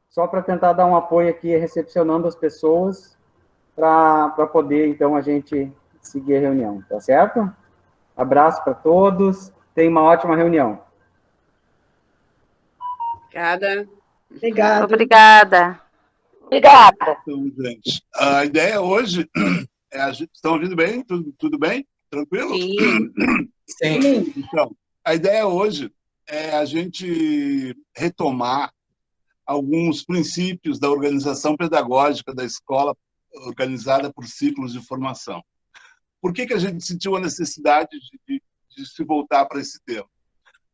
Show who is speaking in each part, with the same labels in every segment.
Speaker 1: Só para tentar dar um apoio aqui, recepcionando as pessoas, para poder, então, a gente seguir a reunião, tá certo? Abraço para todos, tenha uma ótima reunião.
Speaker 2: Obrigada.
Speaker 3: Obrigada.
Speaker 4: Então, gente, a ideia hoje é a gente... Estão ouvindo bem? Tudo bem? Tranquilo?
Speaker 2: Sim.
Speaker 4: Sim. Então, a ideia hoje é a gente retomar alguns princípios da organização pedagógica da escola organizada por ciclos de formação. Por que a gente sentiu a necessidade de se voltar para esse tema?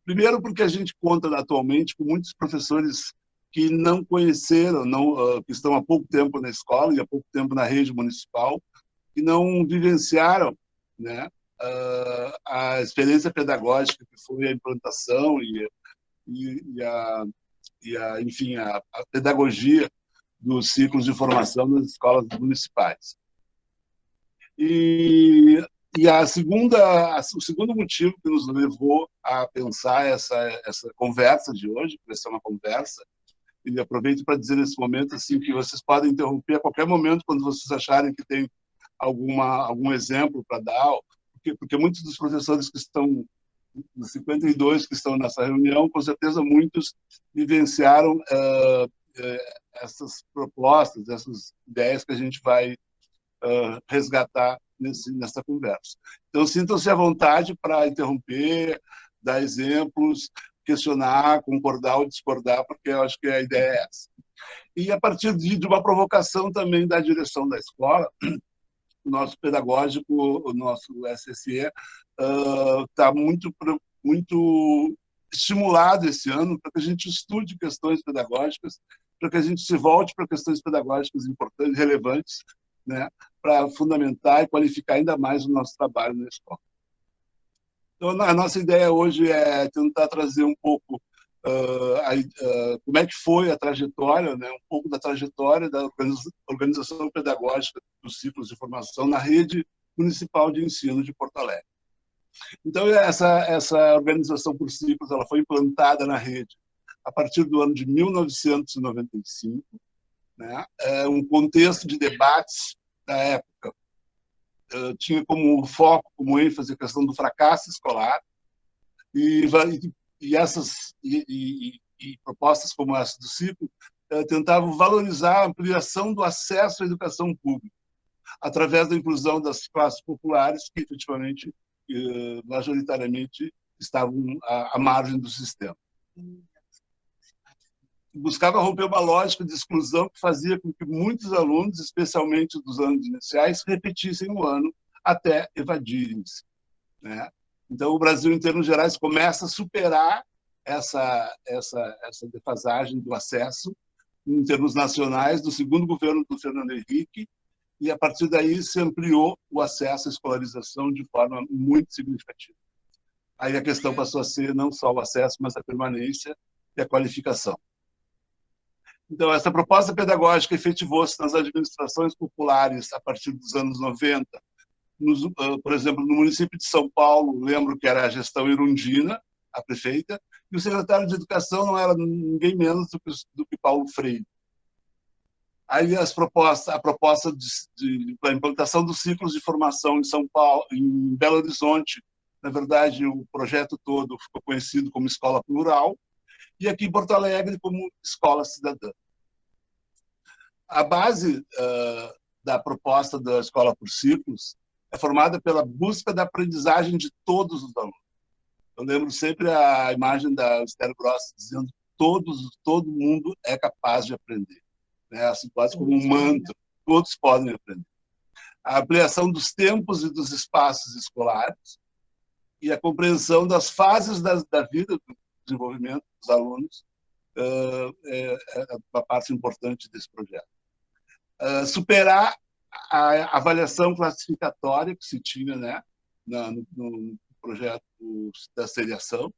Speaker 4: Primeiro, porque a gente conta atualmente com muitos professores que não conheceram, que estão há pouco tempo na escola e há pouco tempo na rede municipal, que não vivenciaram, né, a experiência pedagógica que foi a implantação enfim, a pedagogia dos ciclos de formação nas escolas municipais. O segundo motivo que nos levou a pensar essa conversa de hoje, que vai ser uma conversa, e aproveito para dizer nesse momento assim, que vocês podem interromper a qualquer momento quando vocês acharem que tem algum exemplo para dar, porque muitos dos professores que estão, dos 52 que estão nessa reunião, com certeza muitos vivenciaram essas propostas, essas ideias que a gente vai resgatar nessa conversa. Então, sintam-se à vontade para interromper, dar exemplos, questionar, concordar ou discordar, porque eu acho que a ideia é essa. E a partir de uma provocação também da direção da escola, o nosso pedagógico, o nosso SSE, está muito estimulado esse ano para que a gente estude questões pedagógicas, para que a gente se volte para questões pedagógicas importantes, relevantes, né, para fundamentar e qualificar ainda mais o nosso trabalho na escola. Então, a nossa ideia hoje é tentar trazer um pouco como é que foi a trajetória, né, um pouco da trajetória da organização pedagógica dos ciclos de formação na rede municipal de ensino de Porto Alegre. Então, essa organização por ciclos ela foi implantada na rede a partir do ano de 1995, né, um contexto de debates da época tinha como foco, como ênfase, a questão do fracasso escolar e propostas como essa do ciclo tentavam valorizar a ampliação do acesso à educação pública através da inclusão das classes populares que efetivamente, majoritariamente, estavam à margem do sistema. Buscava romper uma lógica de exclusão que fazia com que muitos alunos, especialmente dos anos iniciais, repetissem o ano até evadirem-se, né? Então, o Brasil, em termos gerais, começa a superar essa defasagem do acesso, em termos nacionais, do segundo governo do Fernando Henrique, e, a partir daí, se ampliou o acesso à escolarização de forma muito significativa. Aí a questão passou a ser não só o acesso, mas a permanência e a qualificação. Então, essa proposta pedagógica efetivou-se nas administrações populares a partir dos anos 90. Por exemplo, no município de São Paulo, lembro que era a gestão Irundina, a prefeita, e o secretário de Educação não era ninguém menos do que Paulo Freire. Aí a proposta da implantação dos ciclos de formação em São Paulo, em Belo Horizonte, na verdade, o projeto todo ficou conhecido como Escola Plural, e aqui em Porto Alegre como Escola Cidadã. A base da proposta da Escola por Ciclos é formada pela busca da aprendizagem de todos os alunos. Eu lembro sempre a imagem da Esther Gross dizendo que todo mundo é capaz de aprender, né? Assim, quase como um mantra, todos podem aprender. A ampliação dos tempos e dos espaços escolares e a compreensão das fases da vida do desenvolvimento dos alunos é uma parte importante desse projeto. Superar a avaliação classificatória que se tinha, né, no projeto da seriação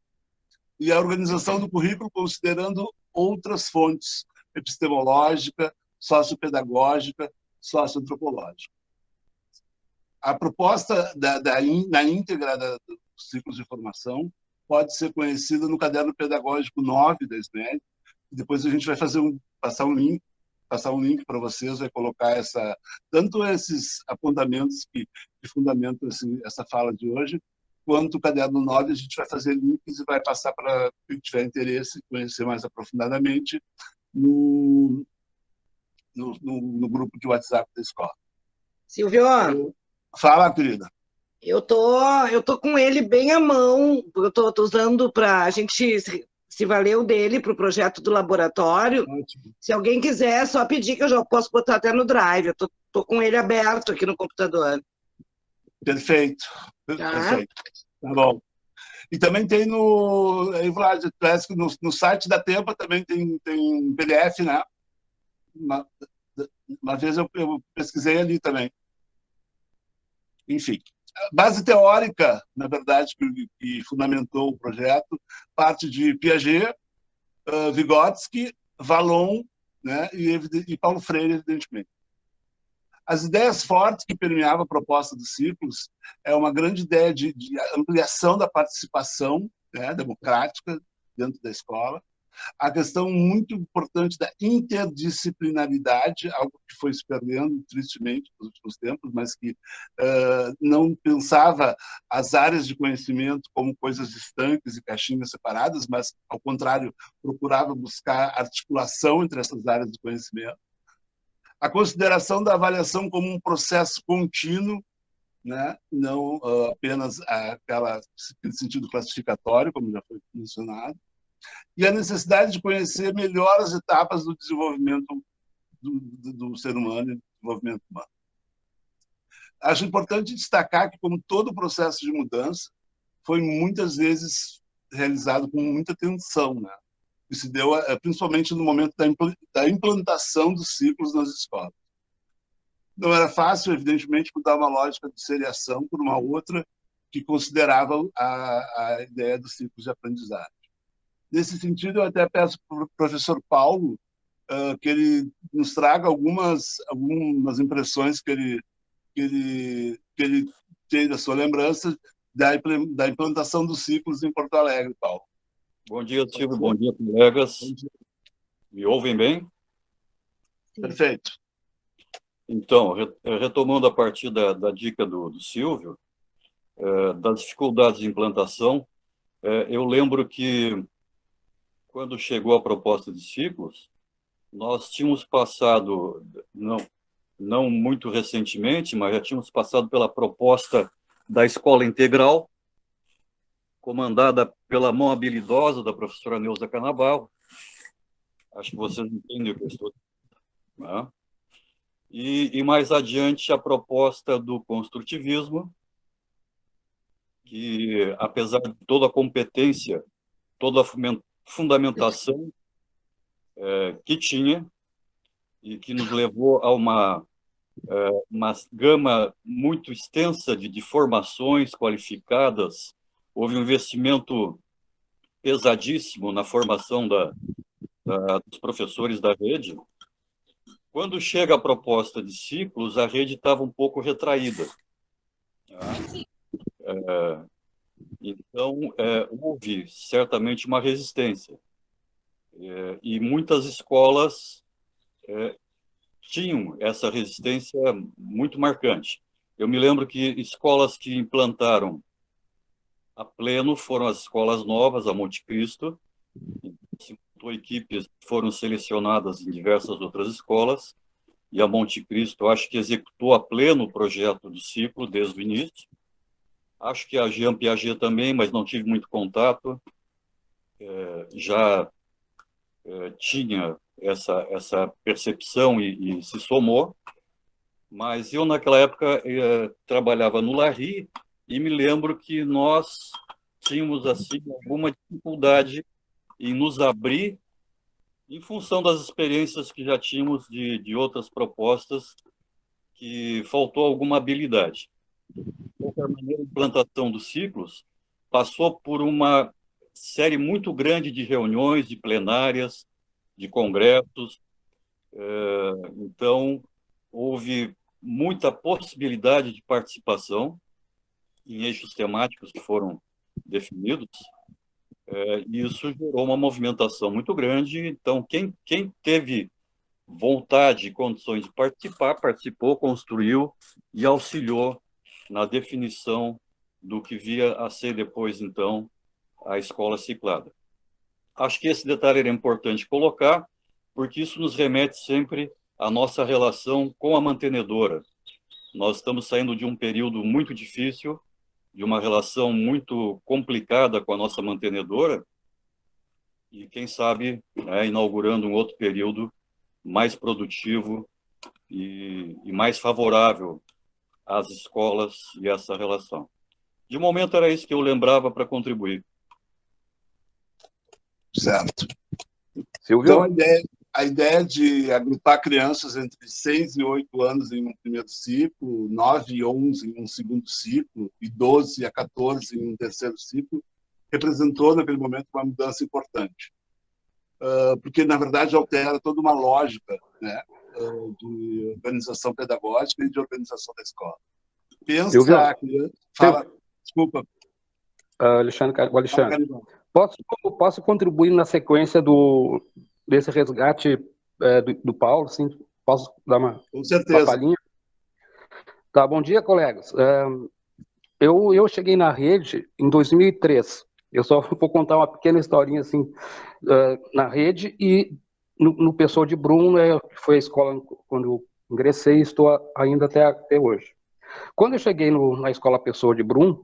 Speaker 4: e a organização do currículo considerando outras fontes, epistemológica, sociopedagógica, socioantropológica. A proposta na íntegra dos ciclos de formação pode ser conhecida no caderno pedagógico 9 da SMED, depois a gente vai passar um link para vocês, vai colocar tanto esses apontamentos que fundamentam essa fala de hoje, quanto o caderno 9, a gente vai fazer links e vai passar para quem tiver interesse em conhecer mais aprofundadamente no grupo de WhatsApp da escola.
Speaker 2: Silvio,
Speaker 4: fala, querida.
Speaker 2: Eu tô com ele bem à mão, eu tô usando para a gente se valeu dele para o projeto do laboratório.
Speaker 4: Ótimo.
Speaker 2: Se alguém quiser, é só pedir que eu já posso botar até no Drive. Eu tô com ele aberto aqui no computador.
Speaker 4: Perfeito.
Speaker 2: Tá.
Speaker 4: Perfeito. Tá bom. E também tem Vlad, parece que no site da Tempa também tem PDF, né? Uma vez eu pesquisei ali também. Enfim, a base teórica, na verdade, que fundamentou o projeto, parte de Piaget, Vygotsky, Vallon, né, e Paulo Freire, evidentemente. As ideias fortes que permeavam a proposta dos ciclos é uma grande ideia de ampliação da participação, né, democrática dentro da escola, a questão muito importante da interdisciplinaridade, algo que foi se perdendo tristemente nos últimos tempos, mas que não pensava as áreas de conhecimento como coisas distantes e caixinhas separadas, mas, ao contrário, procurava buscar articulação entre essas áreas de conhecimento. A consideração da avaliação como um processo contínuo, né? Não apenas aquele sentido classificatório, como já foi mencionado, e a necessidade de conhecer melhor as etapas do desenvolvimento do ser humano e do desenvolvimento humano. Acho importante destacar que, como todo processo de mudança, foi muitas vezes realizado com muita tensão, né? Que se deu principalmente no momento da implantação dos ciclos nas escolas. Não era fácil, evidentemente, mudar uma lógica de seriação por uma outra que considerava a ideia dos ciclos de aprendizagem. Nesse sentido, eu até peço para o professor Paulo que ele nos traga algumas impressões que ele tem da sua lembrança da implantação dos ciclos em Porto Alegre, Paulo.
Speaker 5: Bom dia, Silvio. Bom dia, colegas.
Speaker 4: Bom dia.
Speaker 5: Me ouvem bem?
Speaker 4: Perfeito.
Speaker 5: Então, retomando a partir da dica do Silvio, das dificuldades de implantação, eu lembro que, quando chegou a proposta de ciclos, nós tínhamos passado, não muito recentemente, mas já tínhamos passado pela proposta da escola integral, comandada pela mão habilidosa da professora Neuza Canabarro. Acho que vocês entendem o que eu estou dizendo, né? E mais adiante a proposta do construtivismo, que, apesar de toda a competência, toda a fundamentação que tinha, e que nos levou a uma gama muito extensa de formações qualificadas. Houve um investimento pesadíssimo na formação dos professores da rede. Quando chega a proposta de ciclos, a rede estava um pouco retraída. Então, houve certamente uma resistência. E muitas escolas tinham essa resistência muito marcante. Eu me lembro que escolas que implantaram a pleno foram as escolas novas, a Monte Cristo. Equipes foram selecionadas em diversas outras escolas, e a Monte Cristo, acho que executou a pleno o projeto do ciclo desde o início. Acho que a Jean Piaget também, mas não tive muito contato. Já tinha essa percepção e se somou. Mas eu, naquela época, trabalhava no Larry, e me lembro que nós tínhamos assim alguma dificuldade em nos abrir, em função das experiências que já tínhamos de outras propostas, que faltou alguma habilidade. De qualquer maneira, a implantação dos ciclos passou por uma série muito grande de reuniões, de plenárias, de congressos. Então, houve muita possibilidade de participação em eixos temáticos que foram definidos. E isso gerou uma movimentação muito grande. Então, quem teve vontade e condições de participar, participou, construiu e auxiliou na definição do que via a ser depois, então, a escola ciclada. Acho que esse detalhe era importante colocar, porque isso nos remete sempre à nossa relação com a mantenedora. Nós estamos saindo de um período muito difícil, de uma relação muito complicada com a nossa mantenedora, e quem sabe, né, inaugurando um outro período mais produtivo e mais favorável às escolas e essa relação. De momento era isso que eu lembrava para contribuir.
Speaker 4: Certo.
Speaker 6: Silvio?
Speaker 4: Então, a ideia de agrupar crianças entre 6 e 8 anos em um primeiro ciclo, 9 e 11 em um segundo ciclo, e 12 a 14 em um terceiro ciclo, representou, naquele momento, uma mudança importante. Porque, na verdade, altera toda uma lógica, né, de organização pedagógica e de organização da escola. Pensa
Speaker 6: Silvio?
Speaker 4: a criança... Fala, desculpa.
Speaker 6: Alexandre, posso contribuir na sequência desse resgate do Paulo? Sim, posso dar uma palhinha? Tá, bom dia, colegas. Eu cheguei na rede em 2003. Eu só vou contar uma pequena historinha assim, na rede, e no Pessoa de Brum, que foi a escola quando eu ingressei, e estou ainda até hoje. Quando eu cheguei na escola Pessoa de Brum,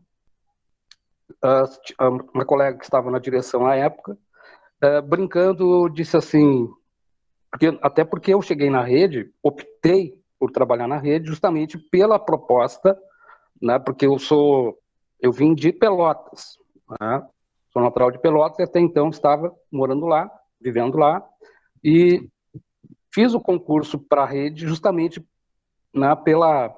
Speaker 6: uma colega que estava na direção à época, brincando, disse assim, até porque eu cheguei na rede, optei por trabalhar na rede justamente pela proposta, né, porque eu vim de Pelotas, né, sou natural de Pelotas e até então estava morando lá, vivendo lá, e fiz o concurso para a rede justamente, né, pela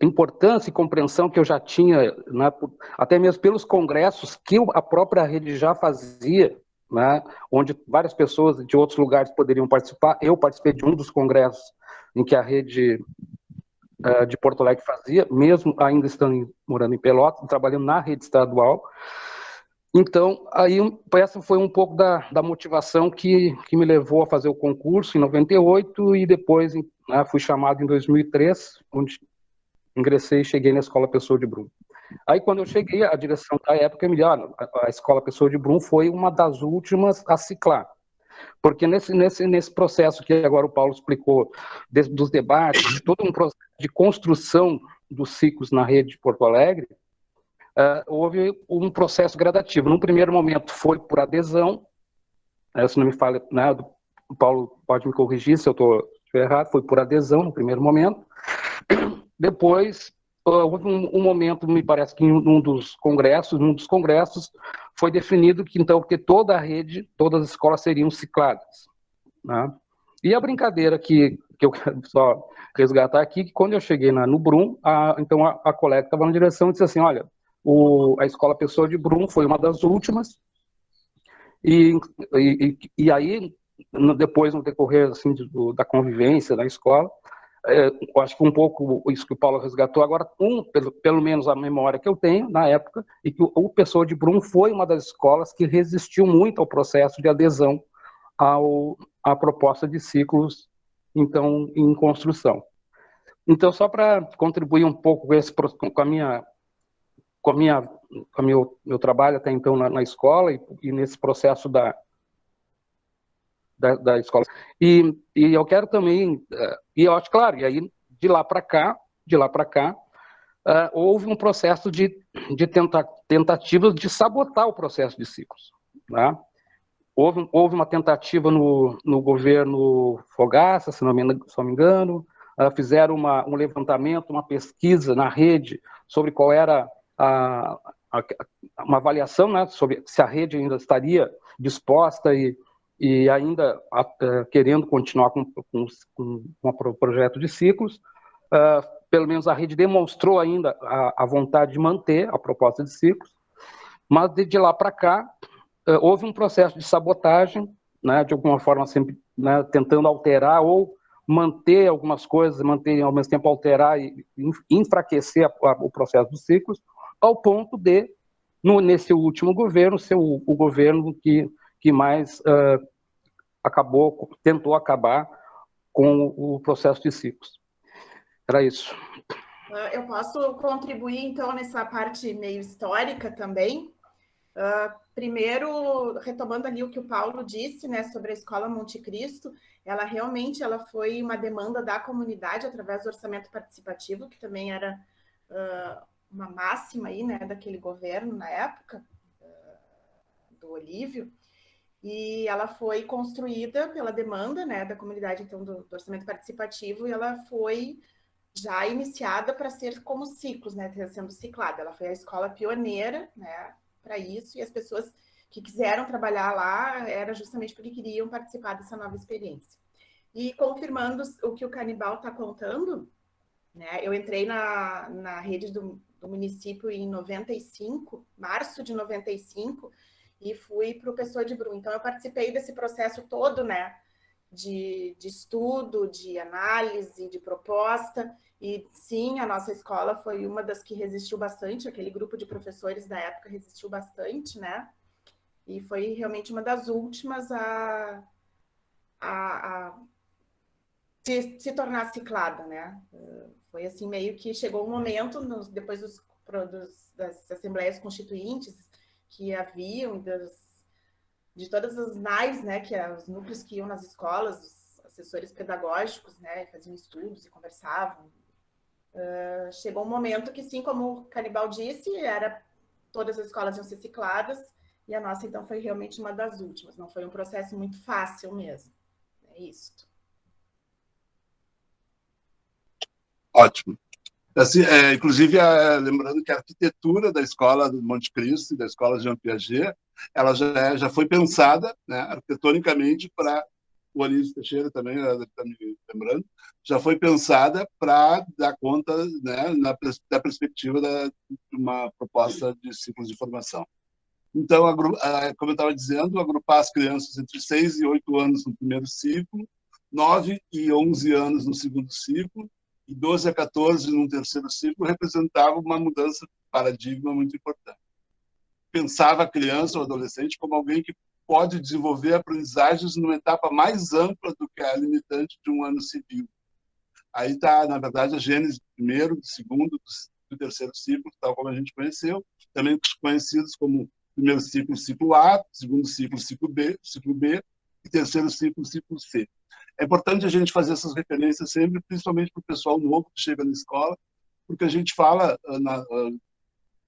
Speaker 6: importância e compreensão que eu já tinha, né, até mesmo pelos congressos que a própria rede já fazia, né, onde várias pessoas de outros lugares poderiam participar. Eu participei de um dos congressos em que a rede de Porto Alegre fazia, mesmo ainda morando em Pelotas, trabalhando na rede estadual. Então, aí essa foi um pouco da motivação que me levou a fazer o concurso em 98 e depois, né, fui chamado em 2003, onde ingressei e cheguei na Escola Pessoa de Brum. Aí, quando eu cheguei, a direção da época me disse, a Escola Pessoa de Brum foi uma das últimas a ciclar. Porque nesse processo que agora o Paulo explicou, dos debates, de todo um processo de construção dos ciclos na rede de Porto Alegre, houve um processo gradativo. Num primeiro momento foi por adesão, se não me fala, né, o Paulo pode me corrigir se eu estiver errado, foi por adesão no primeiro momento. Depois, houve um momento, me parece que num dos congressos, foi definido que, então, que toda a rede, todas as escolas seriam cicladas, né? E a brincadeira que eu quero só resgatar aqui, que quando eu cheguei no Brum, então a colega que estava na direção disse assim, olha, a Escola Pessoa de Brum foi uma das últimas, e aí, depois, no decorrer assim, da convivência na escola, eu acho que um pouco isso que o Paulo resgatou agora, pelo menos a memória que eu tenho na época, e que o Pessoa de Brum foi uma das escolas que resistiu muito ao processo de adesão à proposta de ciclos, então, em construção. Então, só para contribuir um pouco com meu trabalho até então na escola e nesse processo da escola. E eu quero também, e eu acho, claro, e aí de lá para cá, houve um processo de tentativas de sabotar o processo de ciclos, né? Houve uma tentativa no governo Fogaça, se não me engano, fizeram um levantamento, uma pesquisa na rede sobre qual era uma avaliação, né, sobre se a rede ainda estaria disposta e ainda querendo continuar com o projeto de ciclos. Pelo menos a rede demonstrou ainda a vontade de manter a proposta de ciclos, mas de lá para cá houve um processo de sabotagem, né, de alguma forma sempre, né, tentando alterar ou manter algumas coisas, manter ao mesmo tempo alterar e enfraquecer o processo dos ciclos, ao ponto de, nesse último governo ser o governo que mais tentou acabar com o processo de ciclos. Era isso.
Speaker 7: Eu posso contribuir, então, nessa parte meio histórica também. Primeiro, retomando ali o que o Paulo disse, né, sobre a Escola Monte Cristo, ela realmente foi uma demanda da comunidade através do orçamento participativo, que também era uma máxima aí, né, daquele governo na época, do Olívio, e ela foi construída pela demanda, né, da comunidade, então, do orçamento participativo, e ela foi já iniciada para ser como ciclos, né, sendo ciclada. Ela foi a escola pioneira, né, para isso, e as pessoas que quiseram trabalhar lá era justamente porque queriam participar dessa nova experiência. E confirmando o que o Canibal está contando, né, eu entrei na rede do município em 95, março de 95, e fui para o Pessoa de Brum. Então, eu participei desse processo todo, né, de estudo, de análise, de proposta, e sim, a nossa escola foi uma das que resistiu bastante, aquele grupo de professores da época resistiu bastante, né, e foi realmente uma das últimas a se tornar ciclada, né. Foi assim, meio que chegou um momento, depois das assembleias constituintes que haviam, de todas as NAIs, né, que os núcleos que iam nas escolas, os assessores pedagógicos, né, faziam estudos e conversavam. Chegou um momento que, sim, como o Canibal disse, todas as escolas iam ser cicladas, e a nossa, então, foi realmente uma das últimas. Não foi um processo muito fácil mesmo. É isso.
Speaker 4: Ótimo. Assim, inclusive, lembrando que a arquitetura da escola do Monte Cristo e da escola Jean Piaget, ela já foi pensada, né, arquitetonicamente para o Olívio Teixeira também, está me lembrando, já foi pensada para dar conta, né, da perspectiva de uma proposta de ciclos de formação. Então, como eu estava dizendo, agrupar as crianças entre 6 e 8 anos no primeiro ciclo, 9 e 11 anos no segundo ciclo, e 12 a 14 no terceiro ciclo, representava uma mudança de paradigma muito importante. Pensava a criança ou adolescente como alguém que pode desenvolver aprendizagens numa etapa mais ampla do que a limitante de um ano civil. Aí está, na verdade, a gênese do primeiro, do segundo, do terceiro ciclo, tal como a gente conheceu, também conhecidos como primeiro ciclo, ciclo A, segundo ciclo, ciclo B, e terceiro ciclo, ciclo C. É importante a gente fazer essas referências sempre, principalmente para o pessoal novo que chega na escola, porque a gente fala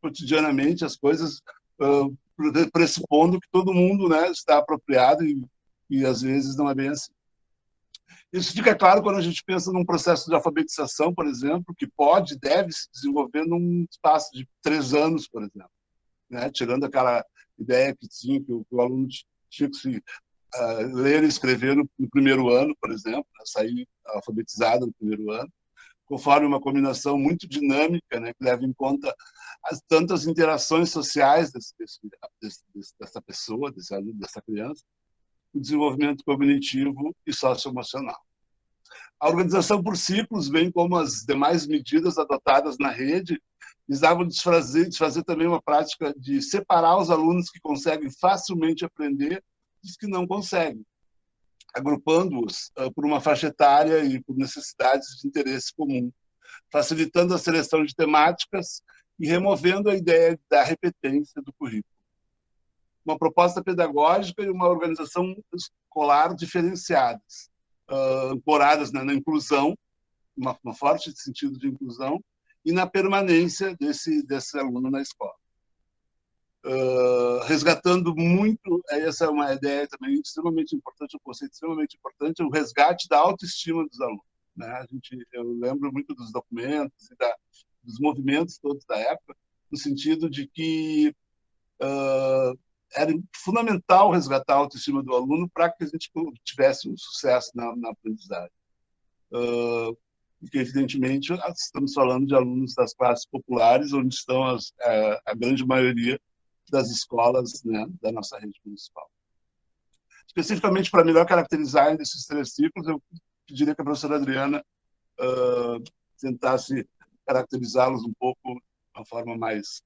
Speaker 4: cotidianamente as coisas pressupondo que todo mundo, né, está apropriado e às vezes não é bem assim. Isso fica claro quando a gente pensa num processo de alfabetização, por exemplo, que pode e deve se desenvolver num espaço de 3 anos, por exemplo, né? Tirando aquela ideia que tinha que o aluno tinha que se ler e escrever no primeiro ano, por exemplo, né? Sair alfabetizado no primeiro ano, conforme uma combinação muito dinâmica, né, que leva em conta tantas interações sociais dessa pessoa, desse aluno, dessa criança, o desenvolvimento cognitivo e socioemocional. A organização por ciclos, bem como as demais medidas adotadas na rede, visavam desfazer também uma prática de separar os alunos que conseguem facilmente aprender dos que não conseguem, agrupando-os por uma faixa etária e por necessidades de interesse comum, facilitando a seleção de temáticas e removendo a ideia da repetência do currículo. Uma proposta pedagógica e uma organização escolar diferenciadas, ancoradas na inclusão, uma forte sentido de inclusão, e na permanência desse aluno na escola. Resgatando muito, essa é uma ideia também extremamente importante, um conceito extremamente importante, o resgate da autoestima dos alunos, né? Eu lembro muito dos documentos e dos movimentos todos da época, no sentido de que era fundamental resgatar a autoestima do aluno para que a gente tivesse um sucesso na aprendizagem. Porque, evidentemente, estamos falando de alunos das classes populares, onde estão a grande maioria das escolas, né, da nossa rede municipal. Especificamente, para melhor caracterizar esses 3 ciclos, eu pediria que a professora Adriana tentasse caracterizá-los um pouco de uma forma mais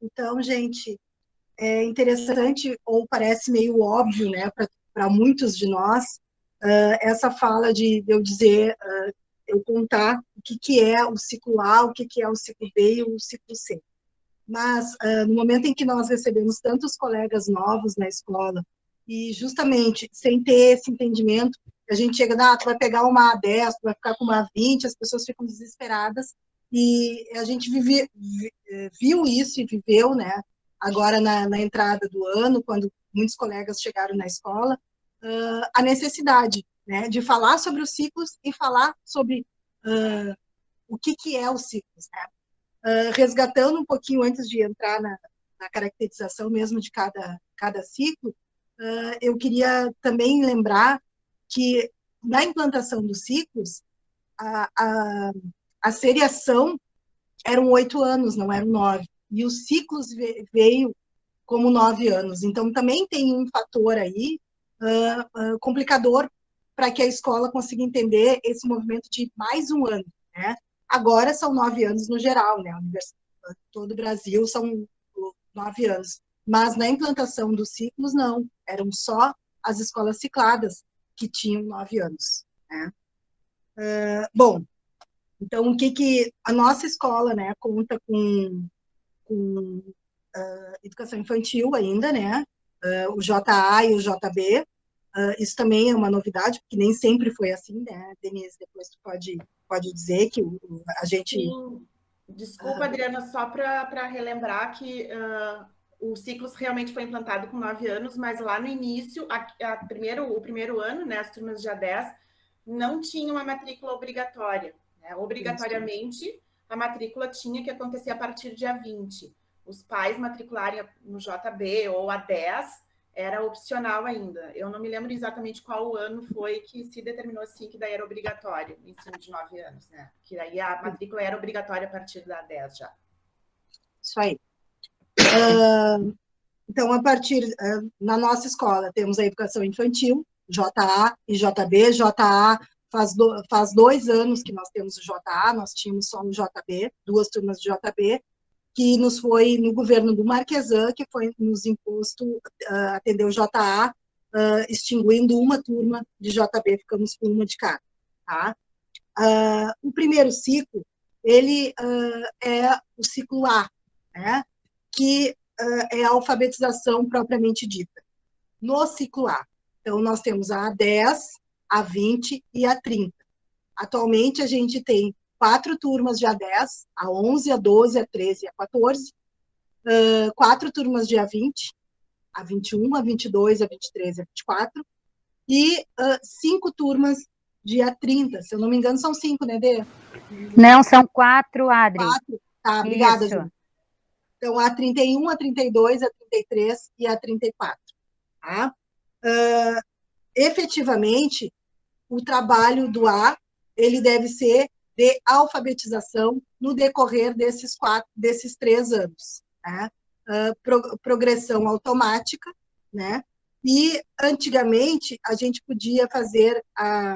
Speaker 8: Então, gente, é interessante, ou parece meio óbvio, né, para muitos de nós, essa fala de eu dizer, eu contar o que é o ciclo A, o que é o ciclo B e o ciclo C. Mas, no momento em que nós recebemos tantos colegas novos na escola, e justamente sem ter esse entendimento, a gente chega, tu vai pegar uma A10, tu vai ficar com uma A20, as pessoas ficam desesperadas, e a gente viu isso e viveu, né, agora na entrada do ano, quando muitos colegas chegaram na escola, a necessidade, né, de falar sobre os ciclos e falar sobre o que é os ciclos, né. Resgatando um pouquinho antes de entrar na caracterização mesmo de cada ciclo, eu queria também lembrar que na implantação dos ciclos, a seriação eram 8 anos, não eram 9, e os ciclos veio como 9 anos. Então, também tem um fator aí complicador para que a escola consiga entender esse movimento de mais um ano, né? Agora são 9 anos no geral, né? Todo o Brasil são 9 anos. Mas na implantação dos ciclos, não. Eram só as escolas cicladas que tinham 9 anos, né? Bom, então, o que a nossa escola, né, conta com educação infantil ainda, né? O JA e o JB. Isso também é uma novidade, porque nem sempre foi assim, né? Denise, depois tu pode dizer que a gente...
Speaker 7: Sim. Desculpa, Adriana, só para relembrar que o Ciclos realmente foi implantado com 9 anos, mas lá no início, o primeiro ano, né, as turmas de A10, não tinham a matrícula obrigatória. Né? Obrigatoriamente, a matrícula tinha que acontecer a partir de A20. Os pais matricularem no JB ou A10 era opcional ainda. Eu não me lembro exatamente qual ano foi que se determinou assim que daí era obrigatório, o ensino de 9 anos, né? Que daí a matrícula era obrigatória a partir da 10 já.
Speaker 8: Isso aí. Então, na nossa escola, temos a educação infantil, JA e JB. JA faz 2 anos que nós temos o JA, nós tínhamos só o JB, 2 turmas de JB, que nos foi no governo do Marquesan, que foi nos imposto atender o JA, extinguindo uma turma de JB, ficamos com uma de cada. Tá? O primeiro ciclo, ele é o ciclo A, né? Que é a alfabetização propriamente dita. No ciclo A, então, nós temos a A10, a 20 e a 30. Atualmente, a gente tem 4 turmas de A10, a 11, a 12, a 13 e a 14, 4 turmas de A20, a 21, a 22, a 23 e a 24, e 5 turmas de A30, se eu não me engano, são 5, né, Dê?
Speaker 3: Não, são 4, Adri.
Speaker 8: 4, tá, obrigada,
Speaker 3: Isso.
Speaker 8: Ju. Então, a 31, a 32, a 33 e a 34. Tá? Efetivamente, o trabalho do A, ele deve ser de alfabetização no decorrer desses 3 anos. Né? Progressão automática, né? E, antigamente, a gente podia fazer a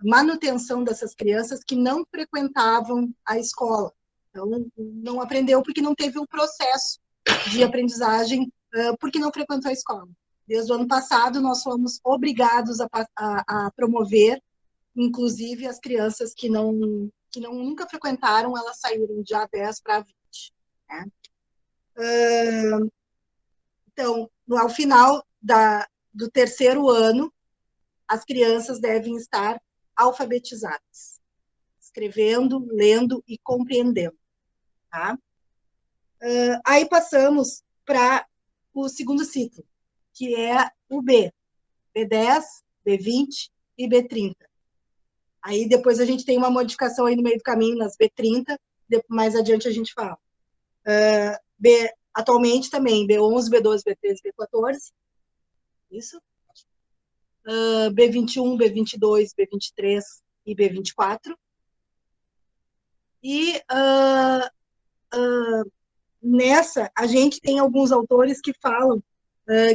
Speaker 8: manutenção dessas crianças que não frequentavam a escola. Então, não aprendeu porque não teve um processo de aprendizagem, porque não frequentou a escola. Desde o ano passado, nós fomos obrigados a promover, inclusive, as crianças que nunca frequentaram, elas saíram de A10 para A20. Né? Então, ao final do terceiro ano, as crianças devem estar alfabetizadas, escrevendo, lendo e compreendendo. Tá? Aí passamos para o segundo ciclo, que é o B, B10, B20 e B30. Aí depois a gente tem uma modificação aí no meio do caminho nas B30, mais adiante a gente fala. Atualmente também, B11, B12, B13, B14, isso. B21, B22, B23 e B24. E nessa, a gente tem alguns autores que falam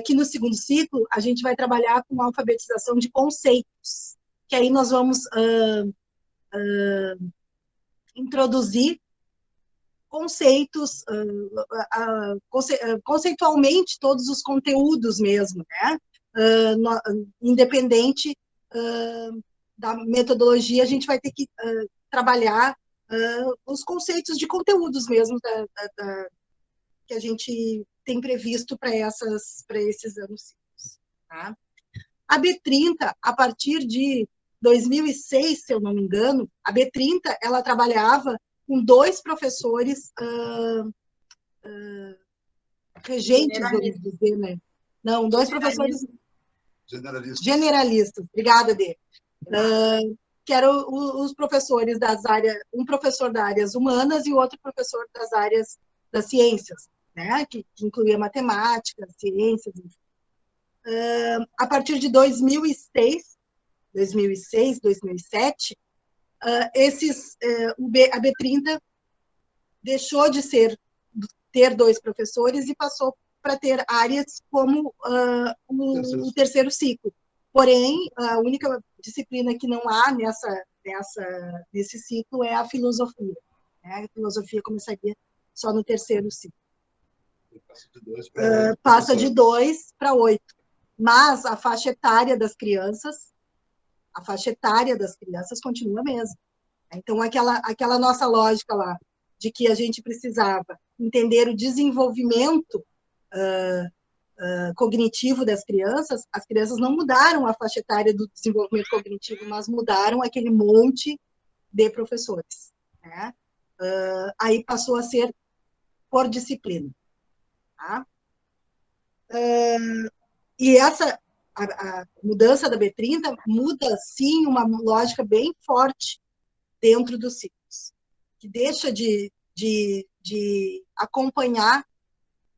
Speaker 8: que no segundo ciclo a gente vai trabalhar com alfabetização de conceitos, que aí nós vamos introduzir conceitos, conceitualmente todos os conteúdos mesmo, né? Independente da metodologia, a gente vai ter que trabalhar os conceitos de conteúdos mesmo que a gente tem previsto para esses anos. Tá? A B30, a partir de 2006, se eu não me engano, a B30 ela trabalhava com 2 professores regentes, vamos dizer, né? Não, 2 professores generalistas. Obrigada, Dê. Que eram os professores das áreas, um professor das áreas humanas e o outro professor das áreas das ciências, né? Que incluía matemática, ciências, enfim. A partir de 2006, 2007, a B30 deixou de ter 2 professores e passou para ter áreas como o terceiro ciclo. Porém, a única disciplina que não há nesse ciclo é a filosofia. Né? A filosofia começaria só no terceiro ciclo. Passa de 2 para 8. Mas a faixa etária das crianças continua a mesma. Então, aquela nossa lógica lá, de que a gente precisava entender o desenvolvimento cognitivo das crianças, as crianças não mudaram a faixa etária do desenvolvimento cognitivo, mas mudaram aquele monte de professores. Né? Aí passou a ser por disciplina. Tá? E a mudança da B30 muda, sim, uma lógica bem forte dentro dos ciclos, que deixa de acompanhar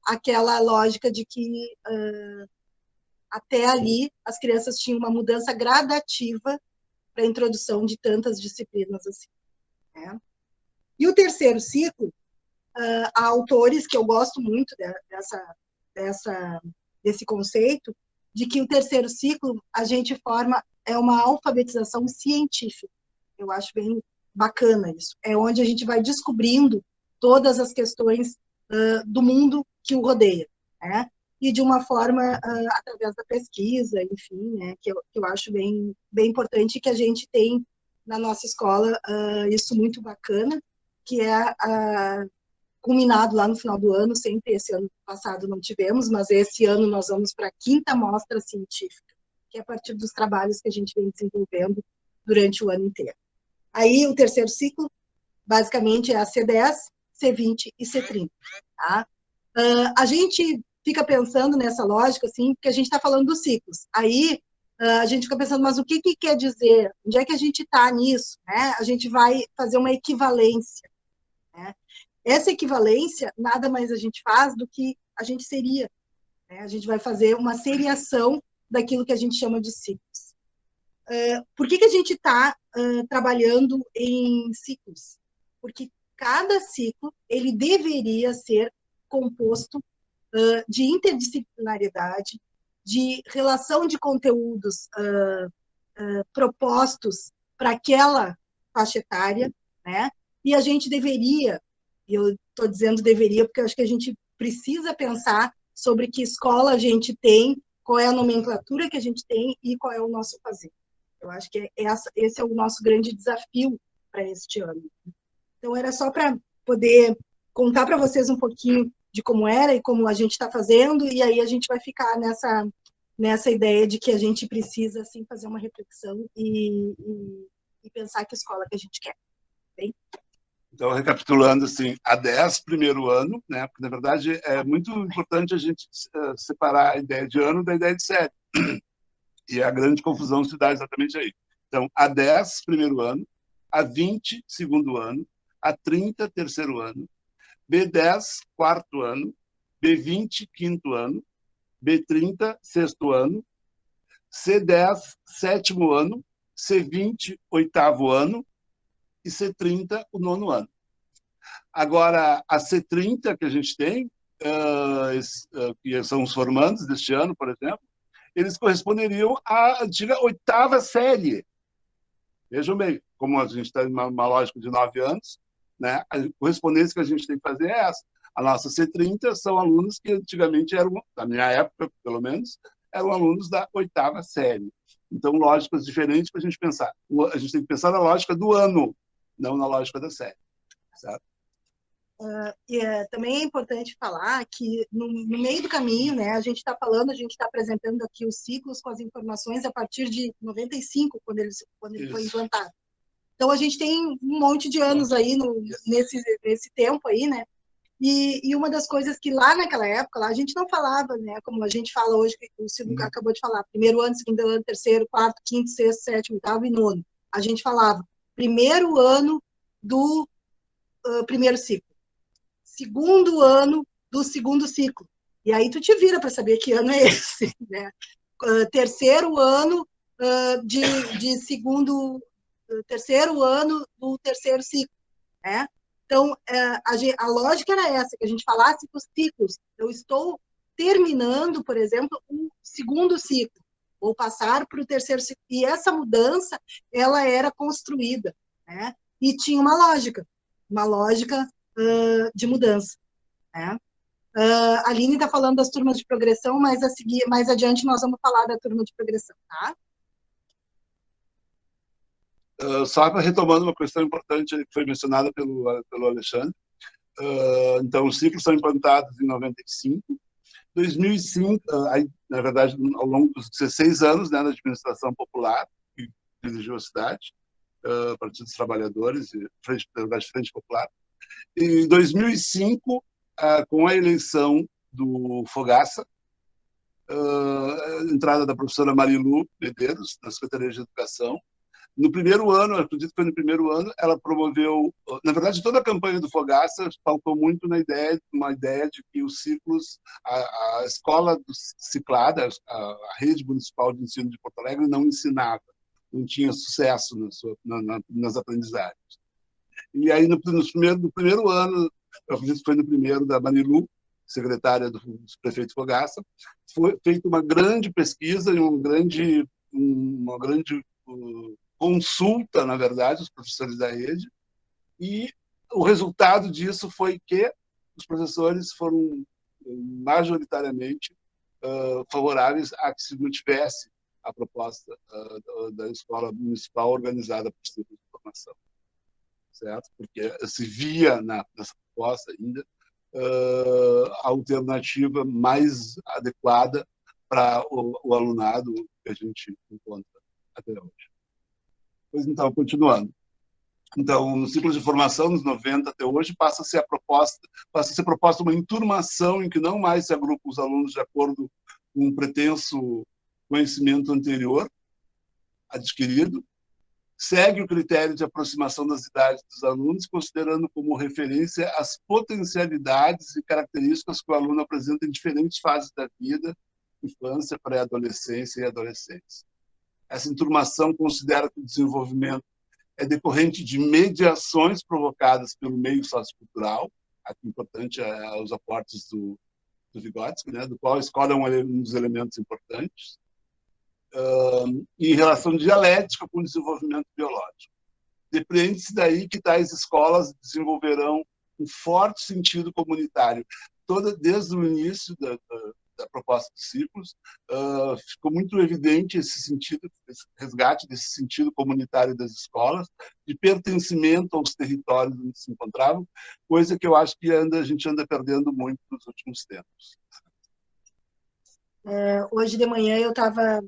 Speaker 8: aquela lógica de que até ali as crianças tinham uma mudança gradativa para a introdução de tantas disciplinas assim. Né? E o terceiro ciclo, há autores que eu gosto muito desse conceito, de que o terceiro ciclo a gente forma uma alfabetização científica. Eu acho bem bacana isso. É onde a gente vai descobrindo todas as questões do mundo que o rodeia, né? E de uma forma através da pesquisa, enfim, né? Que eu acho bem importante, que a gente tem na nossa escola isso muito bacana, que é culminado lá no final do ano. Sempre esse ano passado não tivemos, mas esse ano nós vamos para a 5ª mostra científica, que é a partir dos trabalhos que a gente vem desenvolvendo durante o ano inteiro. Aí o terceiro ciclo, basicamente, é a C10, C20 e C30. Tá? A gente fica pensando nessa lógica, assim, porque a gente está falando dos ciclos. Aí a gente fica pensando, mas o que quer dizer? Onde é que a gente está nisso? Né? A gente vai fazer uma equivalência. Né? Essa equivalência, nada mais a gente faz do que a gente seria. Né? A gente vai fazer uma seriação daquilo que a gente chama de ciclos. Por que a gente está trabalhando em ciclos? Porque cada ciclo ele deveria ser composto de interdisciplinaridade, de relação de conteúdos propostos para aquela faixa etária, né? E a gente deveria, eu estou dizendo deveria porque eu acho que a gente precisa pensar sobre que escola a gente tem, qual é a nomenclatura que a gente tem e qual é o nosso fazer. Eu acho que esse é o nosso grande desafio para este ano. Então, era só para poder contar para vocês um pouquinho de como era e como a gente está fazendo, e aí a gente vai ficar nessa ideia de que a gente precisa, assim, fazer uma reflexão e pensar que escola que a gente quer. Bem?
Speaker 4: Então, recapitulando, assim, a 10, primeiro ano, né? Porque, na verdade, é muito importante a gente separar a ideia de ano da ideia de série. E a grande confusão se dá exatamente aí. Então, a 10, primeiro ano, a 20, segundo ano, a 30, terceiro ano, B10, quarto ano, B20, quinto ano, B30, sexto ano, C10, sétimo ano, C20, oitavo ano e C30, o nono ano. Agora, a C30 que a gente tem, que são os formandos deste ano, por exemplo, eles corresponderiam à antiga oitava série. Vejam bem, como a gente está em uma lógica de 9 anos, né? A correspondência que a gente tem que fazer é essa. A nossa C30 são alunos que antigamente eram, na minha época, pelo menos, eram alunos da 8ª série. Então, lógicas diferentes para a gente pensar. A gente tem que pensar na lógica do ano, não na lógica da série. Certo?
Speaker 8: Também é importante falar que, no meio do caminho, né, a gente está apresentando aqui os ciclos com as informações a partir de 95, quando ele foi implantado. Então, a gente tem um monte de anos aí nesse tempo aí, né? E uma das coisas que lá naquela época, lá a gente não falava, né, como a gente fala hoje, que o Silvio acabou de falar, primeiro ano, segundo ano, terceiro, quarto, quinto, sexto, sétimo, oitavo e nono. A gente falava primeiro ano do primeiro ciclo, segundo ano do segundo ciclo. E aí tu te vira para saber que ano é esse, né? Terceiro ano de segundo, terceiro ano do terceiro ciclo, né? Então, a lógica era essa, que a gente falasse os ciclos. Eu estou terminando, por exemplo, um segundo ciclo, vou passar para o terceiro ciclo. E essa mudança, ela era construída, né? E tinha uma lógica de mudança, né? A Aline está falando das turmas de progressão, mas mais adiante nós vamos falar da turma de progressão, tá?
Speaker 4: Só retomando uma questão importante que foi mencionada pelo Alexandre. Então, os ciclos são implantados em 95. 2005, na verdade, ao longo dos 16 anos, né, da administração popular, que dirigiu a cidade, Partido dos Trabalhadores e Frente Popular. Em 2005, com a eleição do Fogaça, entrada da professora Marilu Medeiros, na Secretaria de Educação. No primeiro ano, acredito que foi no primeiro ano, ela promoveu, na verdade, toda a campanha do Fogaça pautou muito uma ideia de que os ciclos, a escola ciclada, a rede municipal de ensino de Porto Alegre não ensinava, não tinha sucesso nas aprendizagens. E aí, no primeiro ano, eu acredito que foi no primeiro, da Marilu, secretária do prefeito Fogaça, foi feita uma grande pesquisa e uma grande consulta, na verdade, os professores da rede, e o resultado disso foi que os professores foram majoritariamente favoráveis a que se mantivesse a proposta da escola municipal organizada por ciclos de formação, certo? Porque se via nessa proposta ainda a alternativa mais adequada para o alunado que a gente encontra até hoje. Pois então, continuando. Então, no ciclo de formação, nos 90 até hoje, passa a ser proposta uma enturmação em que não mais se agrupam os alunos de acordo com um pretenso conhecimento anterior adquirido, segue o critério de aproximação das idades dos alunos, considerando como referência as potencialidades e características que o aluno apresenta em diferentes fases da vida, infância, pré-adolescência e adolescência. Essa enturmação considera que o desenvolvimento é decorrente de mediações provocadas pelo meio sociocultural, aqui importante é os aportes do Vygotsky, né, do qual a escola é um dos elementos importantes, em relação dialética com o desenvolvimento biológico. Depreende-se daí que tais escolas desenvolverão um forte sentido comunitário. Desde o início da proposta dos ciclos, ficou muito evidente esse sentido, esse resgate desse sentido comunitário das escolas, de pertencimento aos territórios onde se encontravam, coisa que eu acho que a gente anda perdendo muito nos últimos tempos.
Speaker 8: Hoje de manhã eu estava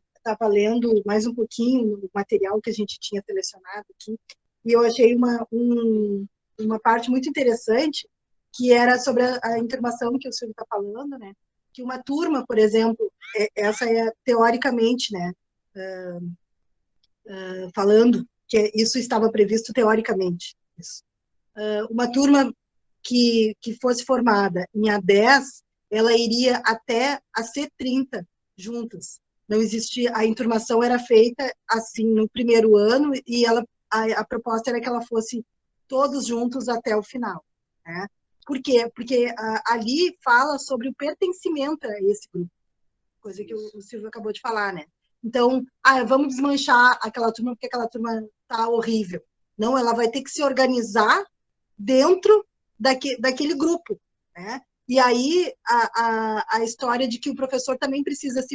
Speaker 8: lendo mais um pouquinho o material que a gente tinha selecionado aqui, e eu achei uma parte muito interessante, que era sobre a informação que o Silvio está falando, né? Que uma turma, por exemplo, essa é teoricamente, né, falando que isso estava previsto teoricamente. Uma turma que fosse formada em A10, ela iria até a C30 juntas. Não existia, a enturmação era feita assim no primeiro ano e a proposta era que ela fosse todos juntos até o final, né? Por quê? Porque ali fala sobre o pertencimento a esse grupo, coisa que o Silvio acabou de falar, né? Então, vamos desmanchar aquela turma porque aquela turma está horrível. Não, ela vai ter que se organizar dentro daquele grupo, né? E aí a história de que o professor também precisa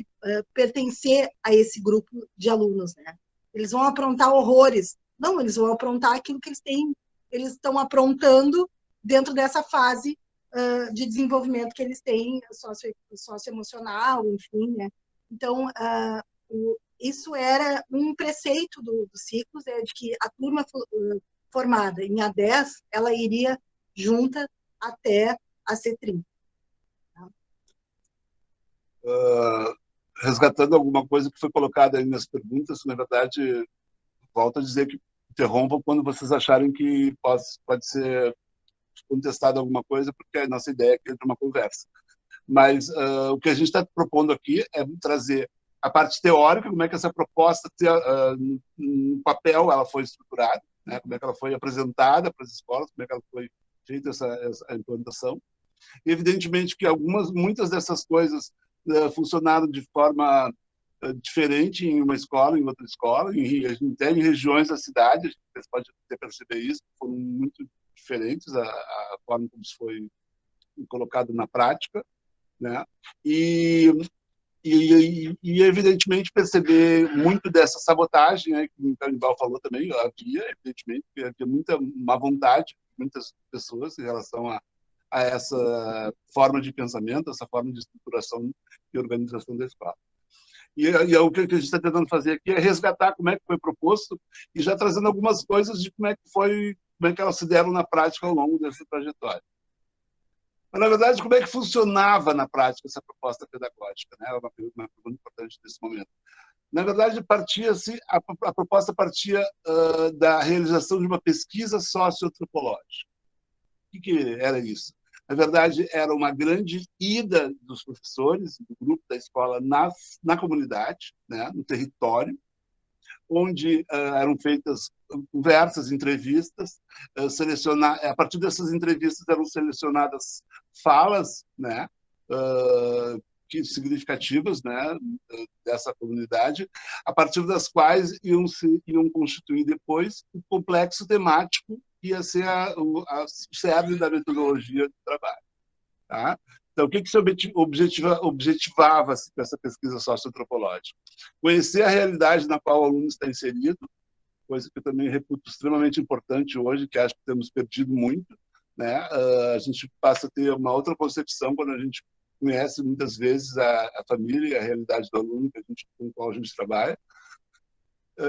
Speaker 8: pertencer a esse grupo de alunos, né? Eles vão aprontar horrores. Não, eles vão aprontar aquilo que eles estão aprontando dentro dessa fase de desenvolvimento que eles têm, socioemocional, enfim, né? Então, isso era um preceito dos ciclos, de que a turma formada em A10, ela iria junta até a C30.
Speaker 4: Resgatando alguma coisa que foi colocada aí nas perguntas, na verdade, volto a dizer que interrompam quando vocês acharem que pode ser contestado alguma coisa, porque a nossa ideia é que entre uma conversa. Mas o que a gente está propondo aqui é trazer a parte teórica, como é que essa proposta, no papel, ela foi estruturada, né? Como é que ela foi apresentada para as escolas, como é que ela foi feita essa implantação. E, evidentemente, que muitas dessas coisas funcionaram de forma diferente em uma escola, em outra escola, até em regiões da cidade, vocês podem até perceber isso, foram muito diferentes a forma como isso foi colocado na prática, né? E evidentemente, perceber muito dessa sabotagem, né, que o Canibal falou também, havia, evidentemente, havia muita má vontade de muitas pessoas em relação a essa forma de pensamento, essa forma de estruturação e organização da escola. E o que a gente está tentando fazer aqui é resgatar como é que foi proposto e já trazendo algumas coisas de como é que elas se deram na prática ao longo dessa trajetória. Mas, na verdade, como é que funcionava na prática essa proposta pedagógica? Né? É uma pergunta importante nesse momento. Na verdade, a proposta partia da realização de uma pesquisa socioantropológica. O que era isso? Na verdade, era uma grande ida dos professores, do grupo da escola, na comunidade, né? No território, onde eram feitas conversas, entrevistas, a partir dessas entrevistas eram selecionadas falas, né, significativas, né, dessa comunidade, a partir das quais iam constituir depois o complexo temático que ia ser o cerne da metodologia do trabalho. Tá? Então, o que se objetivava com essa pesquisa socioantropológica? Conhecer a realidade na qual o aluno está inserido, coisa que eu também reputo extremamente importante hoje, que acho que temos perdido muito, né? A gente passa a ter uma outra concepção quando a gente conhece muitas vezes a família e a realidade do aluno com o qual a gente trabalha.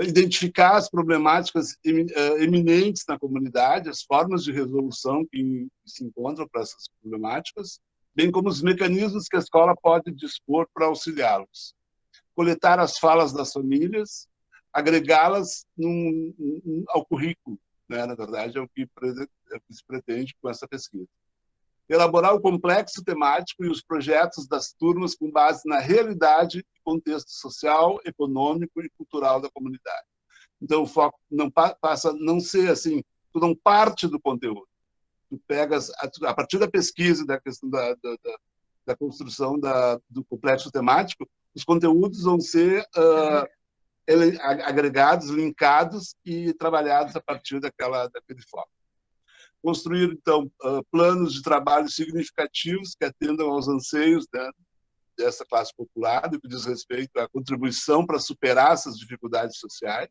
Speaker 4: Identificar as problemáticas eminentes na comunidade, as formas de resolução que se encontram para essas problemáticas, bem como os mecanismos que a escola pode dispor para auxiliá-los. Coletar as falas das famílias, agregá-las ao currículo, né? Na verdade, é o que se pretende com essa pesquisa. Elaborar o complexo temático e os projetos das turmas com base na realidade e contexto social, econômico e cultural da comunidade. Então, o foco passa a não ser assim, tu não parte do conteúdo. Tu pegas, a partir da pesquisa, da questão da construção do complexo temático, os conteúdos vão ser agregados, linkados e trabalhados a partir daquele foco. Construir, então, planos de trabalho significativos que atendam aos anseios dessa classe popular, no que diz respeito à contribuição para superar essas dificuldades sociais.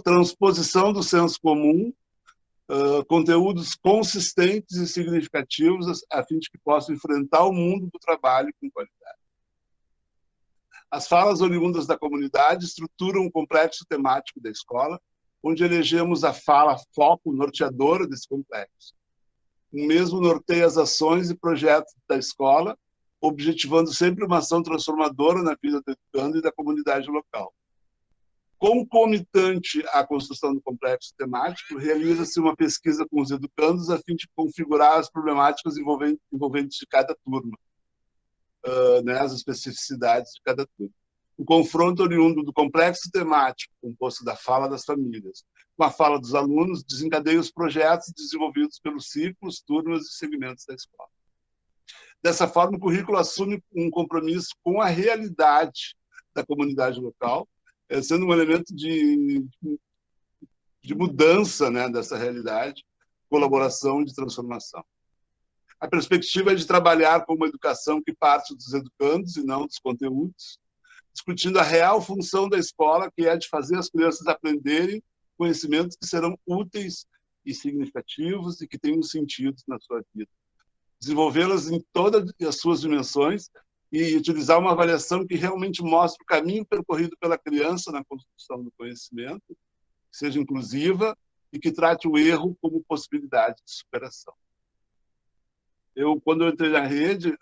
Speaker 4: Transposição do senso comum, conteúdos consistentes e significativos a fim de que possam enfrentar o mundo do trabalho com qualidade. As falas oriundas da comunidade estruturam um complexo temático da escola, onde elegemos a fala foco norteadora desse complexo. O mesmo norteia as ações e projetos da escola, objetivando sempre uma ação transformadora na vida do educando e da comunidade local. Concomitante à construção do complexo temático, realiza-se uma pesquisa com os educandos a fim de configurar as problemáticas envolventes de cada turma, né, as especificidades de cada turma. O confronto oriundo do complexo temático, composto da fala das famílias, com a fala dos alunos, desencadeia os projetos desenvolvidos pelos círculos, turmas e segmentos da escola. Dessa forma, o currículo assume um compromisso com a realidade da comunidade local, sendo um elemento de mudança, né, dessa realidade, colaboração e de transformação. A perspectiva é de trabalhar com uma educação que parte dos educandos e não dos conteúdos, discutindo a real função da escola, que é de fazer as crianças aprenderem conhecimentos que serão úteis e significativos e que tenham sentido na sua vida. Desenvolvê-las em todas as suas dimensões e utilizar uma avaliação que realmente mostre o caminho percorrido pela criança na construção do conhecimento, que seja inclusiva e que trate o erro como possibilidade de superação. Quando eu entrei na rede,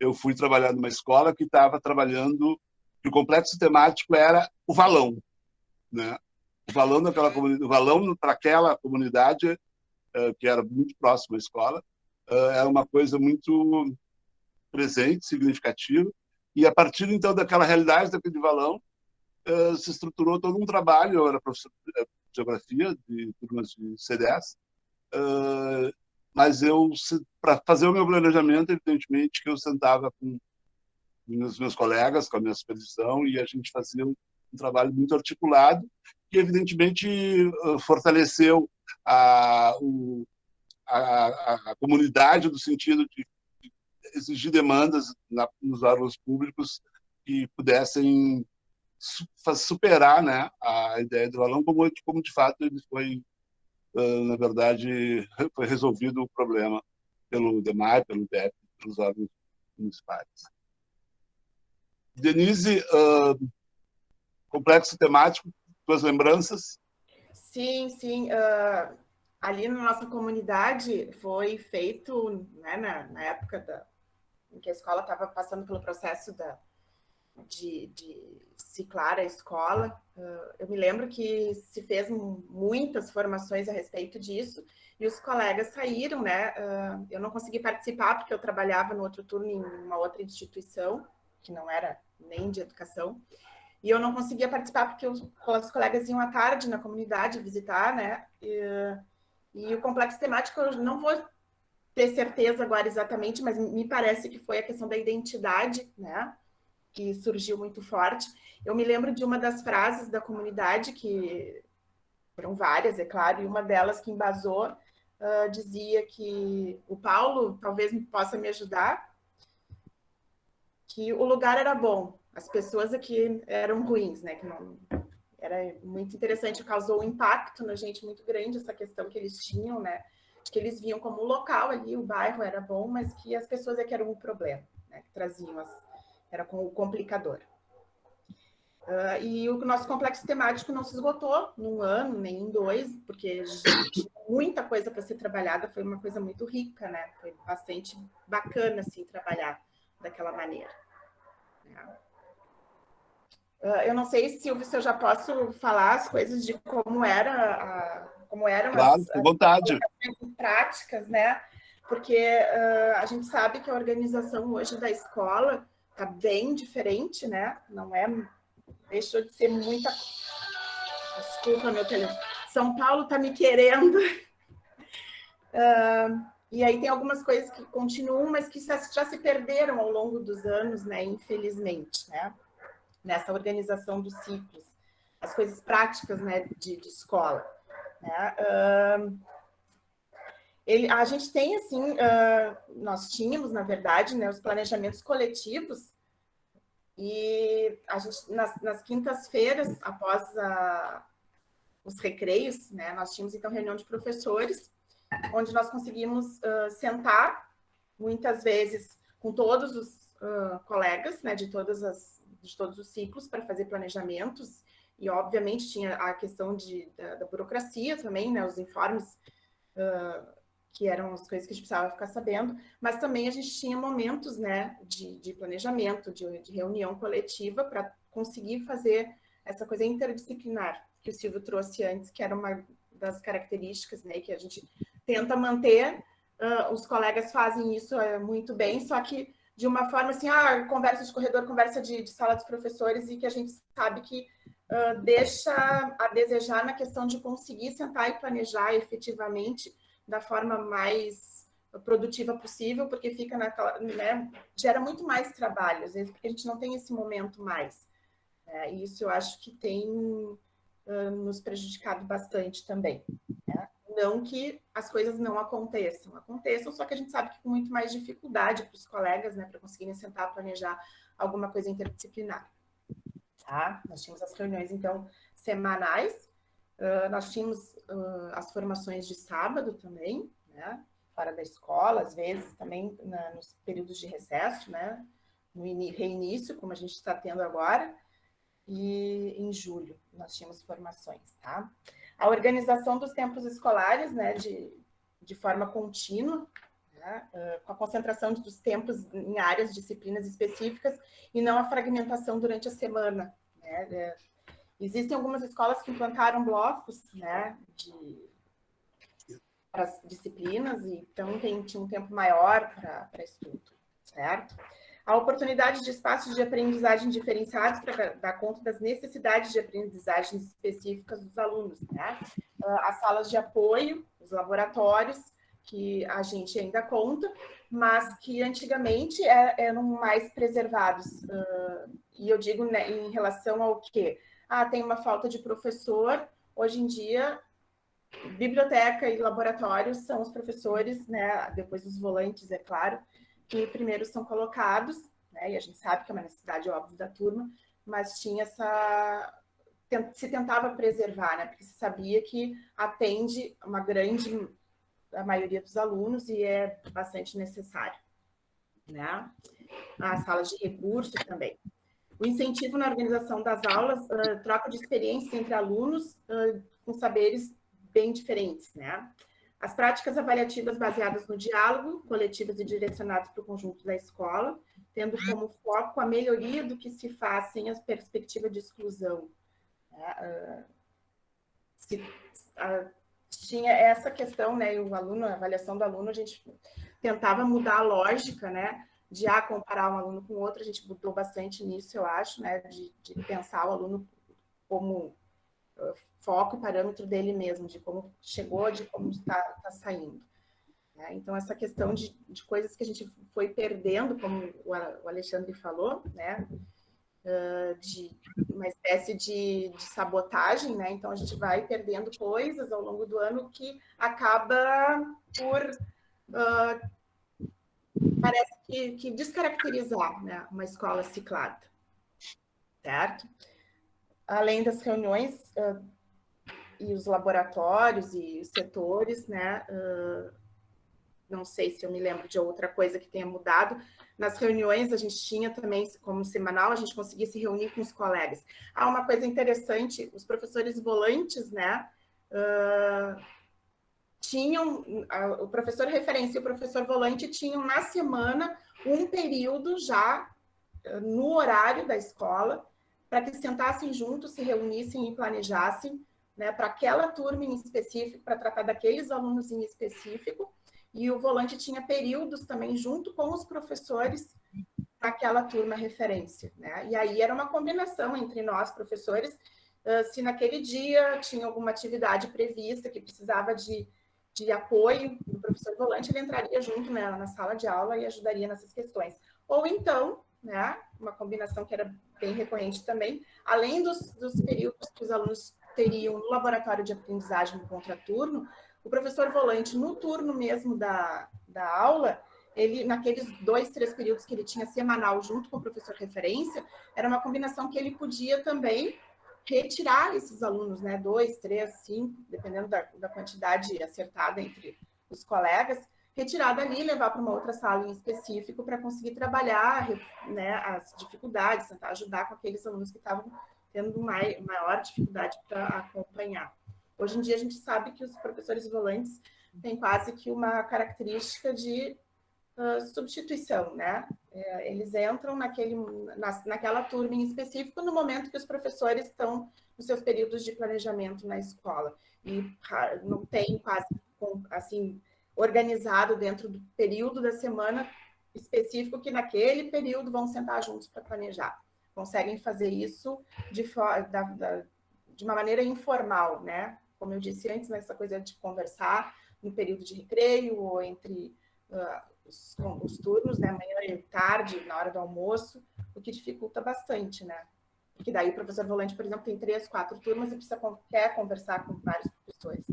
Speaker 4: eu fui trabalhar numa escola que estava trabalhando, que o complexo temático era o valão, né? O valão para aquela comunidade, que era muito próxima à escola, era uma coisa muito presente, significativa, e a partir, então, daquela realidade daquele valão, se estruturou todo um trabalho. Eu era professor de geografia, de turmas de C10, mas para fazer o meu planejamento, evidentemente, que eu sentava com os meus colegas, com a minha supervisão, e a gente fazia um trabalho muito articulado, que, evidentemente, fortaleceu a comunidade no sentido de exigir demandas nos órgãos públicos que pudessem superar, né, a ideia do valão, como de fato ele foi, na verdade, foi resolvido o problema pelo DEMAI, pelo DEP, pelos órgãos municipais. Denise, complexo temático, tuas lembranças?
Speaker 7: Sim, sim. Ali na nossa comunidade foi feito, né, na época em que a escola estava passando pelo processo de ciclar a escola. Eu me lembro que se fez muitas formações a respeito disso e os colegas saíram, né? Eu não consegui participar porque eu trabalhava no outro turno em uma outra instituição, que não era nem de educação, e eu não conseguia participar porque os colegas iam à tarde na comunidade visitar, né? E o complexo temático, eu não vou ter certeza agora exatamente, mas me parece que foi a questão da identidade, né? Que surgiu muito forte. Eu me lembro de uma das frases da comunidade, que foram várias, é claro, e uma delas que embasou, dizia que o Paulo talvez possa me ajudar, que o lugar era bom, as pessoas aqui eram ruins, né? Que não, era muito interessante, causou um impacto na gente muito grande essa questão que eles tinham, né? Que eles viam como o local ali, o bairro era bom, mas que as pessoas é que eram o problema, né? Que traziam era com o complicador. E o nosso complexo temático não se esgotou num ano, nem em 2, porque tinha muita coisa para ser trabalhada, foi uma coisa muito rica, né? Foi bastante bacana, assim, trabalhar daquela maneira. Eu não sei, Silvio, se eu já posso falar as coisas de como eram
Speaker 4: claro,
Speaker 7: as
Speaker 4: vontade.
Speaker 7: práticas, né? Porque a gente sabe que a organização hoje da escola está bem diferente, né? Não é, deixou de ser muita. Desculpa, meu telefone. São Paulo está me querendo. E aí tem algumas coisas que continuam, mas que já se perderam ao longo dos anos, né? Infelizmente, né? Nessa organização dos ciclos, as coisas práticas, né? De escola, né? A gente tem, assim, nós tínhamos, na verdade, né, os planejamentos coletivos, e a gente, nas quintas-feiras, após os recreios, né, nós tínhamos, então, reunião de professores, onde nós conseguimos sentar, muitas vezes, com todos os colegas, né, de todos os ciclos, para fazer planejamentos, e, obviamente, tinha a questão da burocracia também, né, os informes, que eram as coisas que a gente precisava ficar sabendo, mas também a gente tinha momentos, né, de planejamento, de reunião coletiva, para conseguir fazer essa coisa interdisciplinar que o Silvio trouxe antes, que era uma das características, né, que a gente tenta manter. Os colegas fazem isso muito bem, só que de uma forma assim, conversa de corredor, conversa de sala dos professores, e que a gente sabe que deixa a desejar na questão de conseguir sentar e planejar efetivamente da forma mais produtiva possível, porque fica naquela, né, gera muito mais trabalho, às vezes, porque a gente não tem esse momento mais. E isso eu acho que tem nos prejudicado bastante também, né? Não que as coisas não aconteçam, só que a gente sabe que com muito mais dificuldade para os colegas, né, para conseguirem sentar a planejar alguma coisa interdisciplinar. Tá? Nós tínhamos as reuniões, então, semanais, nós tínhamos as formações de sábado também, né, fora da escola, às vezes também nos períodos de recesso, né, no reinício, como a gente está tendo agora, e em julho nós tínhamos formações, tá? A organização dos tempos escolares, né, de forma contínua, né, com a concentração dos tempos em áreas, disciplinas específicas, e não a fragmentação durante a semana, né? Existem algumas escolas que implantaram blocos, né, para as disciplinas, e então tinha um tempo maior para estudo, certo? A oportunidade de espaços de aprendizagem diferenciados para dar conta das necessidades de aprendizagem específicas dos alunos, né? As salas de apoio, os laboratórios, que a gente ainda conta, mas que antigamente eram mais preservados. E eu digo, né, em relação ao quê? Tem uma falta de professor. Hoje em dia, biblioteca e laboratórios são os professores, né, depois os volantes, é claro, que primeiro são colocados, né, e a gente sabe que é uma necessidade óbvia da turma, mas tinha se tentava preservar, né, porque se sabia que atende a maioria dos alunos e é bastante necessário, né. As salas de recurso também. O incentivo na organização das aulas, troca de experiências entre alunos com saberes bem diferentes, né. As práticas avaliativas baseadas no diálogo, coletivas e direcionadas para o conjunto da escola, tendo como foco a melhoria do que se faz sem a perspectiva de exclusão. Tinha essa questão, né, o aluno, a avaliação do aluno, a gente tentava mudar a lógica, né, de comparar um aluno com o outro, a gente mudou bastante nisso, eu acho, né, de pensar o aluno como foco e parâmetro dele mesmo, de como chegou, de como está saindo. Né? Então, essa questão de coisas que a gente foi perdendo, como o Alexandre falou, né? De uma espécie de sabotagem, né? Então, a gente vai perdendo coisas ao longo do ano que acaba por... parece que descaracterizar, né, uma escola ciclada, certo? Além das reuniões e os laboratórios e os setores, né? Não sei se eu me lembro de outra coisa que tenha mudado. Nas reuniões a gente tinha também, como semanal, a gente conseguia se reunir com os colegas. Uma coisa interessante, os professores volantes, né? Tinham, o professor referência e o professor volante tinham na semana um período já no horário da escola, para que sentassem juntos, se reunissem e planejassem, né, para aquela turma em específico, para tratar daqueles alunos em específico, e o volante tinha períodos também junto com os professores naquela turma referência, né? E aí era uma combinação entre nós, professores, se naquele dia tinha alguma atividade prevista que precisava de apoio do professor volante, ele entraria junto, né, na sala de aula e ajudaria nessas questões. Ou então, né, uma combinação que era bem recorrente também, além dos períodos que os alunos teriam no laboratório de aprendizagem no contraturno, o professor volante, no turno mesmo da aula, ele, naqueles 2, 3 períodos que ele tinha semanal junto com o professor referência, era uma combinação que ele podia também retirar esses alunos, né, 2, 3, 5, dependendo da quantidade acertada entre os colegas, retirar dali e levar para uma outra sala em específico para conseguir trabalhar, né, as dificuldades, tentar ajudar com aqueles alunos que estavam tendo maior dificuldade para acompanhar. Hoje em dia a gente sabe que os professores volantes têm quase que uma característica de substituição, né? Eles entram naquela turma em específico no momento que os professores estão nos seus períodos de planejamento na escola. E não tem quase, assim, organizado dentro do período da semana específico que naquele período vão sentar juntos para planejar. Conseguem fazer isso de uma maneira informal, né? Como eu disse antes, nessa coisa de conversar no período de recreio ou entre os turnos, né, manhã e tarde, na hora do almoço, o que dificulta bastante, né, Porque daí o professor volante, por exemplo, tem 3, 4 turmas e quer conversar com vários professores.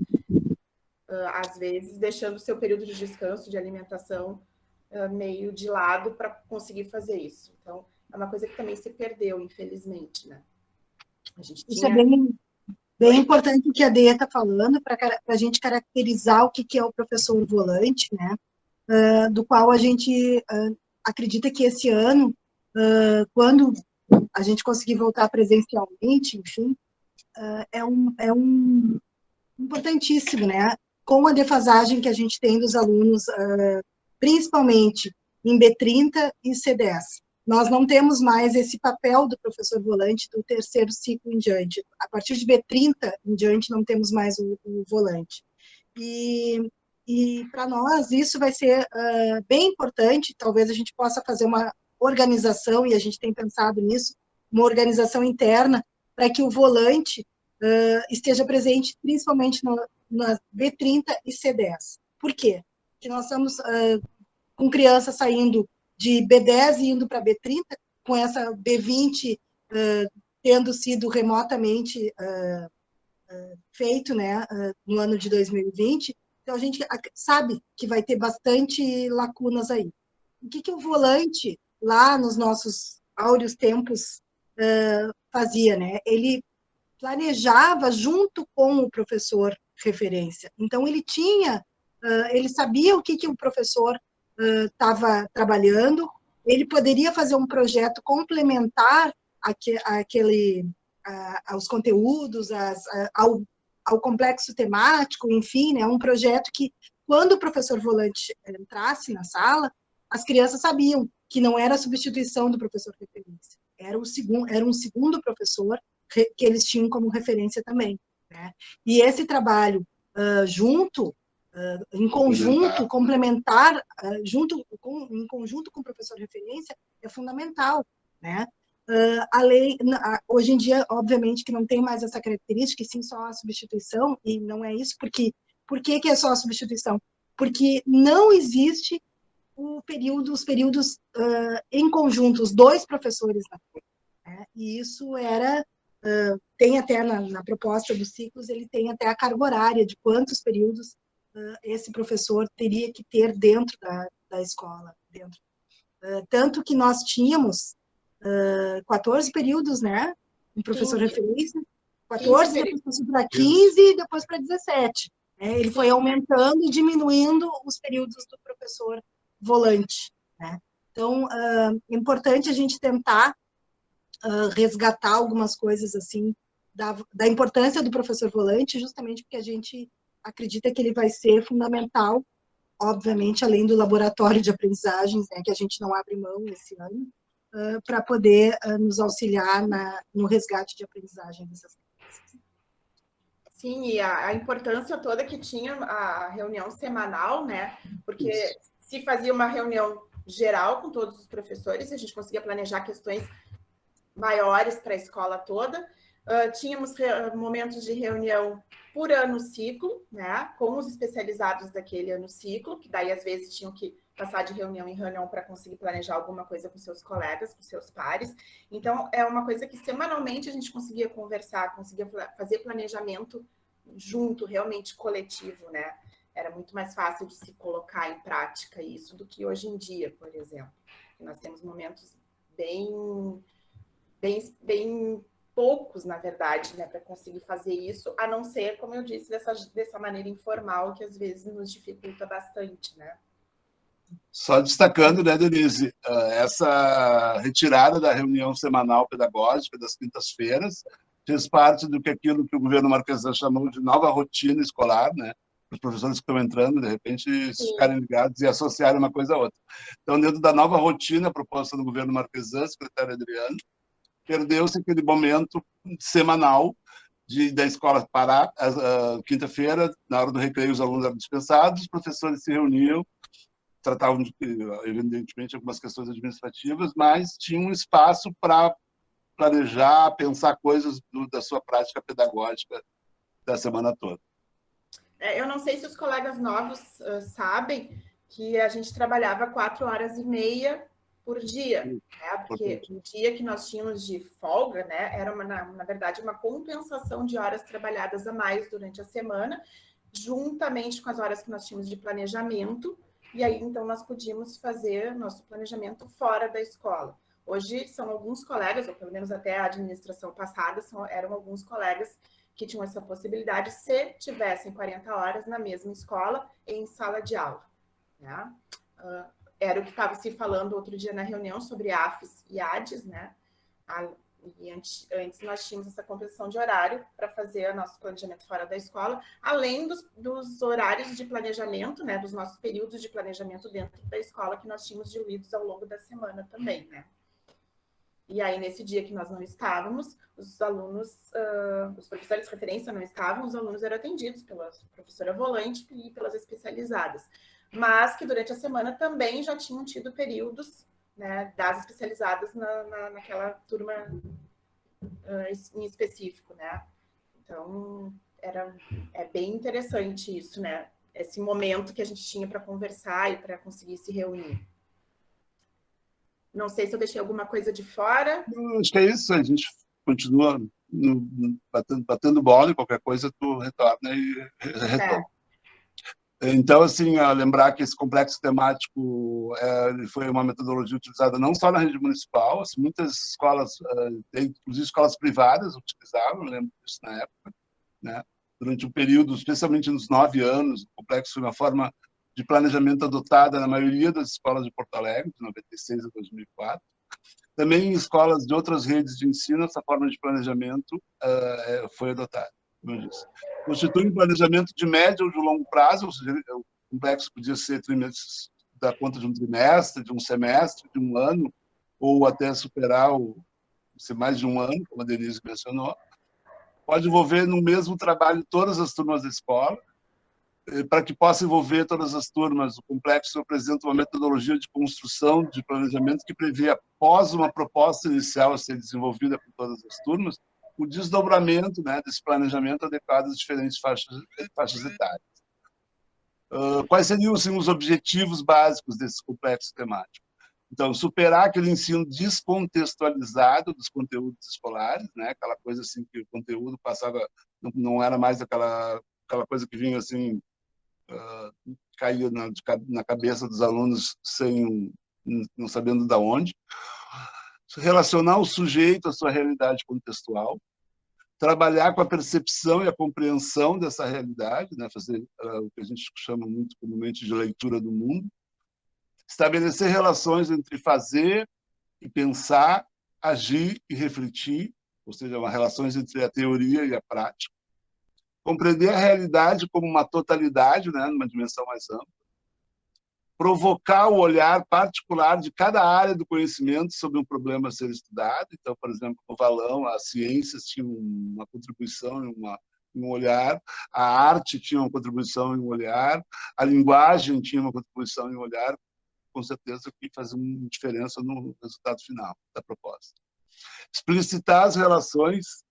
Speaker 7: Às vezes, deixando o seu período de descanso, de alimentação, meio de lado para conseguir fazer isso. Então, é uma coisa que também se perdeu, infelizmente, né?
Speaker 8: Isso é bem importante o que a Deia está falando, para a gente caracterizar o que é o professor volante, né? Do qual a gente acredita que esse ano, quando a gente conseguir voltar presencialmente, enfim, é importantíssimo, né? Com a defasagem que a gente tem dos alunos, principalmente em B30 e C10. Nós não temos mais esse papel do professor volante do terceiro ciclo em diante. A partir de B30 em diante, não temos mais o volante. E para nós, isso vai ser bem importante. Talvez a gente possa fazer uma organização, e a gente tem pensado nisso, uma organização interna, para que o volante esteja presente, principalmente na B30 e C10. Por quê? Porque nós estamos com crianças saindo de B10 e indo para B30, com essa B20 tendo sido remotamente feito, né, no ano de 2020, então a gente sabe que vai ter bastante lacunas aí. O que o volante, lá nos nossos áureos tempos, fazia, né? Ele planejava junto com o professor referência. Então, ele sabia o que o professor estava trabalhando, ele poderia fazer um projeto complementar aos conteúdos, ao complexo temático, enfim, né, um projeto que, quando o professor volante entrasse na sala, as crianças sabiam que não era a substituição do professor referência, era um segundo professor que eles tinham como referência também, né? E esse trabalho em conjunto, complementar, em conjunto com o professor referência, é fundamental, né? Hoje em dia, obviamente, que não tem mais essa característica, e sim só a substituição, e não é isso, por que é só a substituição? Porque não existe os períodos em conjunto, os dois professores na turma, né? E isso tem até na proposta dos ciclos, ele tem até a carga horária de quantos períodos esse professor teria que ter dentro da escola. Tanto que nós tínhamos 14 períodos, né? Um professor 15. Referência, 14, depois passou para 15 e depois para 17. Né? Ele foi aumentando e diminuindo os períodos do professor volante. Né? Então, é importante a gente tentar resgatar algumas coisas assim da importância do professor volante, justamente porque a gente acredita que ele vai ser fundamental, obviamente, além do laboratório de aprendizagens, né, que a gente não abre mão esse ano, para poder nos auxiliar no resgate de aprendizagem dessas crianças.
Speaker 7: Sim, e a importância toda que tinha a reunião semanal, né? Porque se fazia uma reunião geral com todos os professores, a gente conseguia planejar questões maiores para a escola toda. Tínhamos momentos de reunião por ano ciclo, né, com os especializados daquele ano ciclo, que daí às vezes tinham que passar de reunião em reunião para conseguir planejar alguma coisa com seus colegas, com seus pares. Então, é uma coisa que semanalmente a gente conseguia conversar, conseguia fazer planejamento junto, realmente coletivo, né? Era muito mais fácil de se colocar em prática isso do que hoje em dia, por exemplo. Nós temos momentos bem poucos, na verdade, né, para conseguir fazer isso, a não ser, como eu disse, dessa maneira informal, que às vezes nos dificulta bastante, né?
Speaker 4: Só destacando, né, Denise, essa retirada da reunião semanal pedagógica das quintas-feiras fez parte aquilo que o governo Marquesan chamou de nova rotina escolar, né? Os professores que estão entrando, de repente, se ficarem ligados e associarem uma coisa a outra. Então, dentro da nova rotina proposta do governo Marquesan, secretário Adriano, perdeu-se aquele momento semanal da escola parar, quinta-feira, na hora do recreio, os alunos eram dispensados, os professores se reuniam, tratavam, evidentemente, algumas questões administrativas, mas tinham um espaço para planejar, pensar coisas da sua prática pedagógica da semana toda.
Speaker 7: Eu não sei se os colegas novos sabem que a gente trabalhava 4 horas e meia por dia, né? Porque o dia que nós tínhamos de folga, né, era, na verdade, uma compensação de horas trabalhadas a mais durante a semana, juntamente com as horas que nós tínhamos de planejamento, e aí, então, nós podíamos fazer nosso planejamento fora da escola. Hoje, são alguns colegas, ou pelo menos até a administração passada, eram alguns colegas que tinham essa possibilidade, se tivessem 40 horas na mesma escola, em sala de aula, né? Era o que estava se falando outro dia na reunião sobre AFES e ADES, né? E antes nós tínhamos essa compensação de horário para fazer o nosso planejamento fora da escola, além dos horários de planejamento, né? Dos nossos períodos de planejamento dentro da escola que nós tínhamos diluídos ao longo da semana também, né? E aí, nesse dia que nós não estávamos, os alunos, os professores de referência não estavam, os alunos eram atendidos pela professora volante e pelas especializadas. Mas que durante a semana também já tinham tido períodos, né, das especializadas naquela turma em específico, né? Então, é bem interessante isso, né? Esse momento que a gente tinha para conversar e para conseguir se reunir. Não sei se eu deixei alguma coisa de fora.
Speaker 4: Não, acho que é isso, a gente continua batendo bola e qualquer coisa tu retorna e retoma. Então, assim, lembrar que esse complexo temático foi uma metodologia utilizada não só na rede municipal, assim, muitas escolas, inclusive escolas privadas, utilizavam, eu lembro disso na época, né? Durante um período, especialmente nos 9 anos, o complexo foi uma forma de planejamento adotada na maioria das escolas de Porto Alegre, de 96 a 2004. Também em escolas de outras redes de ensino, essa forma de planejamento foi adotada, como eu disse. Constitui um planejamento de médio ou de longo prazo, ou seja, o complexo podia ser dar conta de um trimestre, de um semestre, de um ano, ou até superar ser mais de um ano, como a Denise mencionou. Pode envolver no mesmo trabalho todas as turmas da escola. Para que possa envolver todas as turmas, o complexo apresenta uma metodologia de construção de planejamento que prevê, após uma proposta inicial a ser desenvolvida por todas as turmas, o desdobramento, né, desse planejamento adequado às diferentes faixas etárias. Quais seriam, assim, os objetivos básicos desse complexo temático? Então, superar aquele ensino descontextualizado dos conteúdos escolares, né, aquela coisa assim que o conteúdo passava, não era mais aquela coisa que vinha assim, caía na cabeça dos alunos não sabendo de onde. Relacionar o sujeito à sua realidade contextual, trabalhar com a percepção e a compreensão dessa realidade, né? Fazer o que a gente chama muito comumente de leitura do mundo, estabelecer relações entre fazer e pensar, agir e refletir, ou seja, relações entre a teoria e a prática, compreender a realidade como uma totalidade, né, numa dimensão mais ampla, provocar o olhar particular de cada área do conhecimento sobre um problema a ser estudado. Então, por exemplo, no Valão, as ciências tinham uma contribuição e um olhar, a arte tinha uma contribuição e um olhar, a linguagem tinha uma contribuição e um olhar, com certeza que faz uma diferença no resultado final da proposta. Explicitar as relações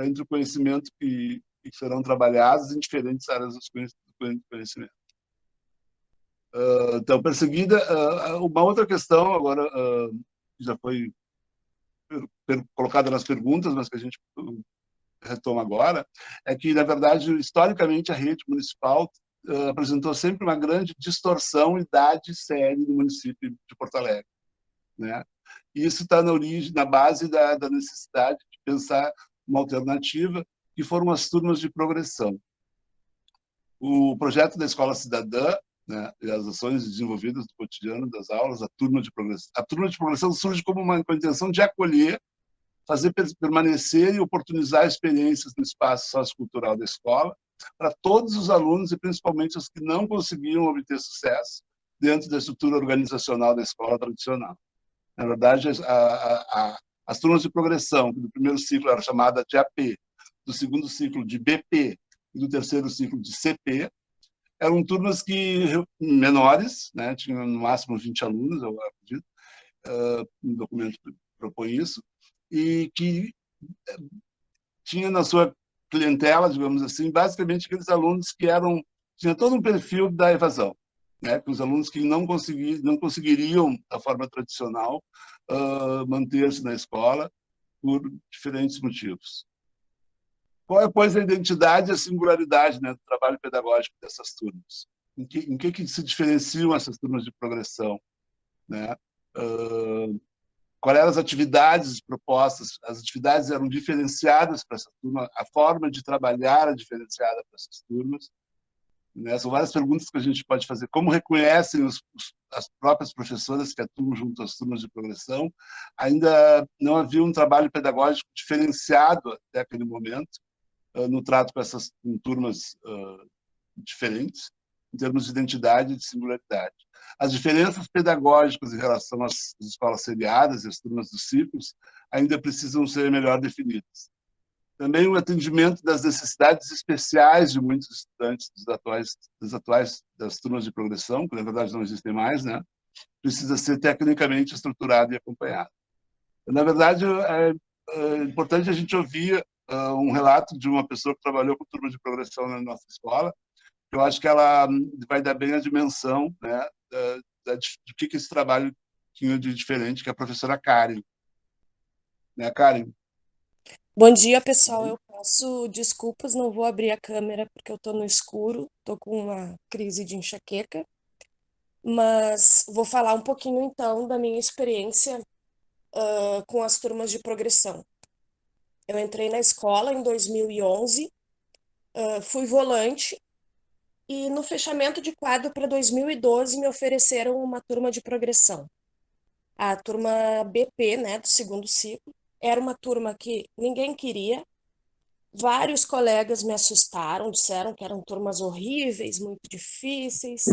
Speaker 4: entre o conhecimento que serão trabalhadas em diferentes áreas do conhecimento. Então, perseguida, uma outra questão, agora, que já foi colocada nas perguntas, mas que a gente retoma agora, é que, na verdade, historicamente, a rede municipal apresentou sempre uma grande distorção e idade série do município de Porto Alegre, né? E isso está na base da necessidade de pensar uma alternativa, que foram as turmas de progressão. O projeto da Escola Cidadã, né, e as ações desenvolvidas no cotidiano das aulas, a turma de progressão. A turma de progressão surge com a intenção de acolher, fazer permanecer e oportunizar experiências no espaço sociocultural da escola para todos os alunos e principalmente os que não conseguiam obter sucesso dentro da estrutura organizacional da escola tradicional. Na verdade, as turmas de progressão, que no primeiro ciclo era chamada de AP, do segundo ciclo de BP e do terceiro ciclo de CP, eram turmas menores, né, tinham no máximo 20 alunos, eu acredito, o documento propõe isso, e que tinha na sua clientela, digamos assim, basicamente aqueles alunos que tinha todo um perfil da evasão. né, que os alunos que não conseguiriam, da forma tradicional, manter-se na escola por diferentes motivos. Qual é, pois, a identidade e a singularidade, né, do trabalho pedagógico dessas turmas? Em que se diferenciam essas turmas de progressão, né? Quais eram as atividades propostas? As atividades eram diferenciadas para essa turma, a forma de trabalhar era diferenciada para essas turmas, né? São várias perguntas que a gente pode fazer. Como reconhecem as próprias professoras que atuam junto às turmas de progressão? Ainda não havia um trabalho pedagógico diferenciado até aquele momento, no trato com essas turmas diferentes, em termos de identidade e de singularidade. As diferenças pedagógicas em relação às escolas seriadas e às turmas dos ciclos ainda precisam ser melhor definidas. Também o atendimento das necessidades especiais de muitos estudantes das turmas de progressão, que na verdade não existem mais, né? Precisa ser tecnicamente estruturado e acompanhado. Na verdade, é importante a gente ouvir um relato de uma pessoa que trabalhou com turma de progressão na nossa escola. Eu acho que ela vai dar bem a dimensão, né, do que esse trabalho tinha de diferente, que é a professora Karen. Né, Karen?
Speaker 9: Bom dia, pessoal. Eu peço desculpas, não vou abrir a câmera porque eu estou no escuro, estou com uma crise de enxaqueca, mas vou falar um pouquinho, então, da minha experiência com as turmas de progressão. Eu entrei na escola em 2011, fui volante, e no fechamento de quadro para 2012 me ofereceram uma turma de progressão. A turma BP, né, do segundo ciclo, era uma turma que ninguém queria. Vários colegas me assustaram, disseram que eram turmas horríveis, muito difíceis,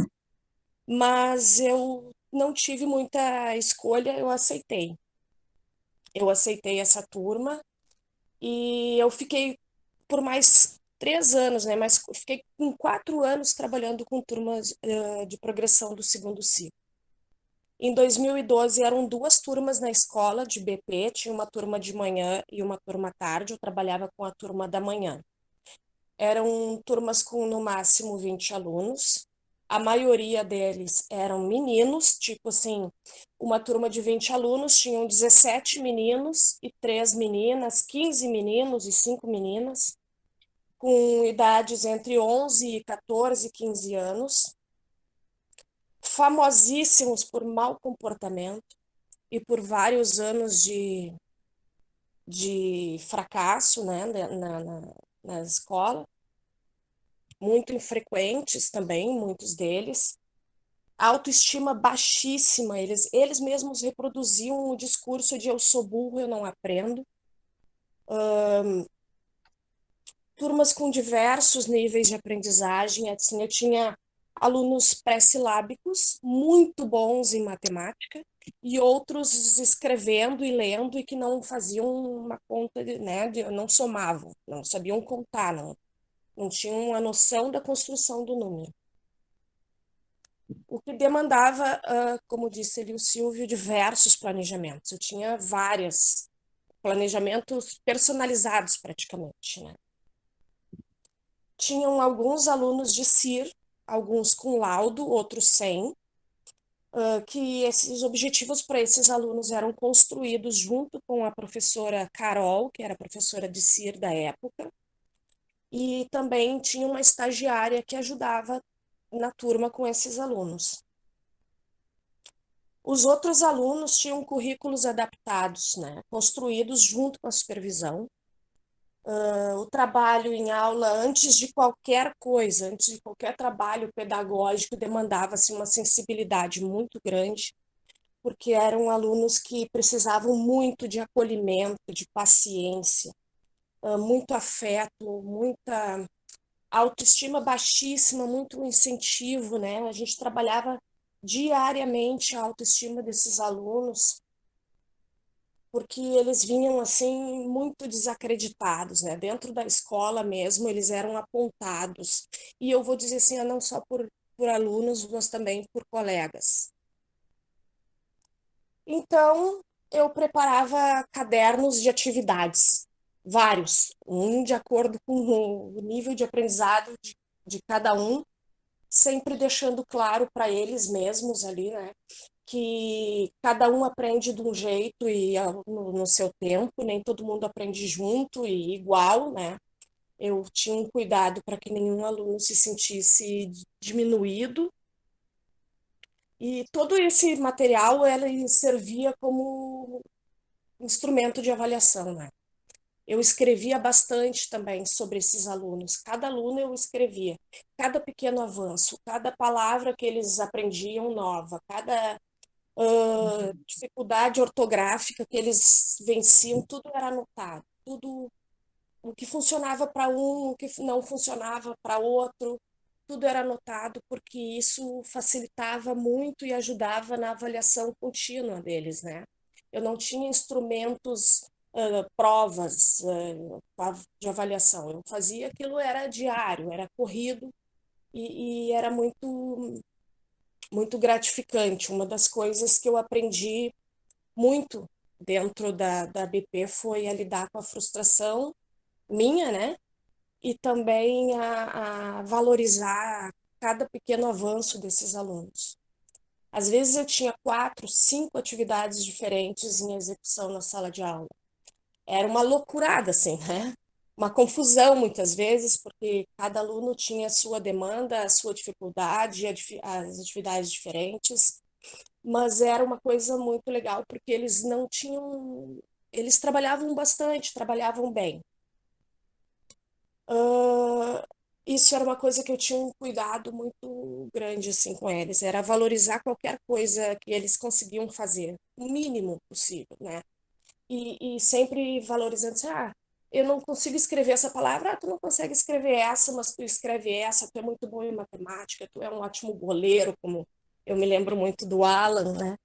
Speaker 9: mas eu não tive muita escolha, eu aceitei. Eu aceitei essa turma e eu fiquei por mais 3 anos, né? Mas fiquei com 4 anos trabalhando com turmas de progressão do segundo ciclo. Em 2012 eram 2 turmas na escola de BP, tinha uma turma de manhã e uma turma à tarde, eu trabalhava com a turma da manhã. Eram turmas com no máximo 20 alunos, a maioria deles eram meninos, tipo assim, uma turma de 20 alunos, tinham 17 meninos e 3 meninas, 15 meninos e 5 meninas, com idades entre 11 e 14, 15 anos, famosíssimos por mau comportamento e por vários anos de fracasso, né, na escola, muito infrequentes também, muitos deles, autoestima baixíssima, eles mesmos reproduziam o discurso de eu sou burro, eu não aprendo. Turmas com diversos níveis de aprendizagem, assim, eu tinha alunos pré-silábicos, muito bons em matemática, e outros escrevendo e lendo e que não faziam uma conta, né, não somavam, não sabiam contar, não tinham a noção da construção do número. O que demandava, como disse ali o Silvio, diversos planejamentos. Eu tinha vários planejamentos personalizados praticamente, né? Tinham alguns alunos de CIR, alguns com laudo, outros sem, que esses objetivos para esses alunos eram construídos junto com a professora Carol, que era professora de CIR da época, e também tinha uma estagiária que ajudava na turma com esses alunos. Os outros alunos tinham currículos adaptados, né, construídos junto com a supervisão. O trabalho em aula, antes de qualquer coisa, antes de qualquer trabalho pedagógico, demandava-se uma sensibilidade muito grande, porque eram alunos que precisavam muito de acolhimento, de paciência, muito afeto, muita autoestima baixíssima, muito incentivo, né? A gente trabalhava diariamente a autoestima desses alunos, porque eles vinham assim muito desacreditados, né? Dentro da escola mesmo, eles eram apontados. E eu vou dizer assim, não só por alunos, mas também por colegas. Então, eu preparava cadernos de atividades, vários, um de acordo com o nível de aprendizado de cada um, sempre deixando claro para eles mesmos ali, né, que cada um aprende de um jeito e no seu tempo, nem todo mundo aprende junto e igual, né. Eu tinha um cuidado para que nenhum aluno se sentisse diminuído. E todo esse material, ele servia como instrumento de avaliação, né? Eu escrevia bastante também sobre esses alunos. Cada aluno eu escrevia. Cada pequeno avanço, cada palavra que eles aprendiam nova, cada dificuldade ortográfica que eles venciam, tudo era anotado. Tudo o que funcionava para um, o que não funcionava para outro, tudo era anotado, porque isso facilitava muito e ajudava na avaliação contínua deles, né? Eu não tinha instrumentos, provas de avaliação. Eu fazia aquilo, era diário, era corrido e era muito gratificante. Uma das coisas que eu aprendi muito dentro da BP foi a lidar com a frustração minha, né? E também a valorizar cada pequeno avanço desses alunos. Às vezes eu tinha 4, 5 atividades diferentes em execução na sala de aula. Era uma loucurada, assim, né? Uma confusão, muitas vezes, porque cada aluno tinha a sua demanda, a sua dificuldade, as atividades diferentes, mas era uma coisa muito legal, porque eles não tinham... Eles trabalhavam bastante, trabalhavam bem. Isso era uma coisa que eu tinha um cuidado muito grande assim com eles, era valorizar qualquer coisa que eles conseguiam fazer, o mínimo possível, né? E sempre valorizando assim, eu não consigo escrever essa palavra, tu não consegue escrever essa, mas tu escreve essa, tu é muito bom em matemática, tu é um ótimo goleiro, como eu me lembro muito do Alan, né?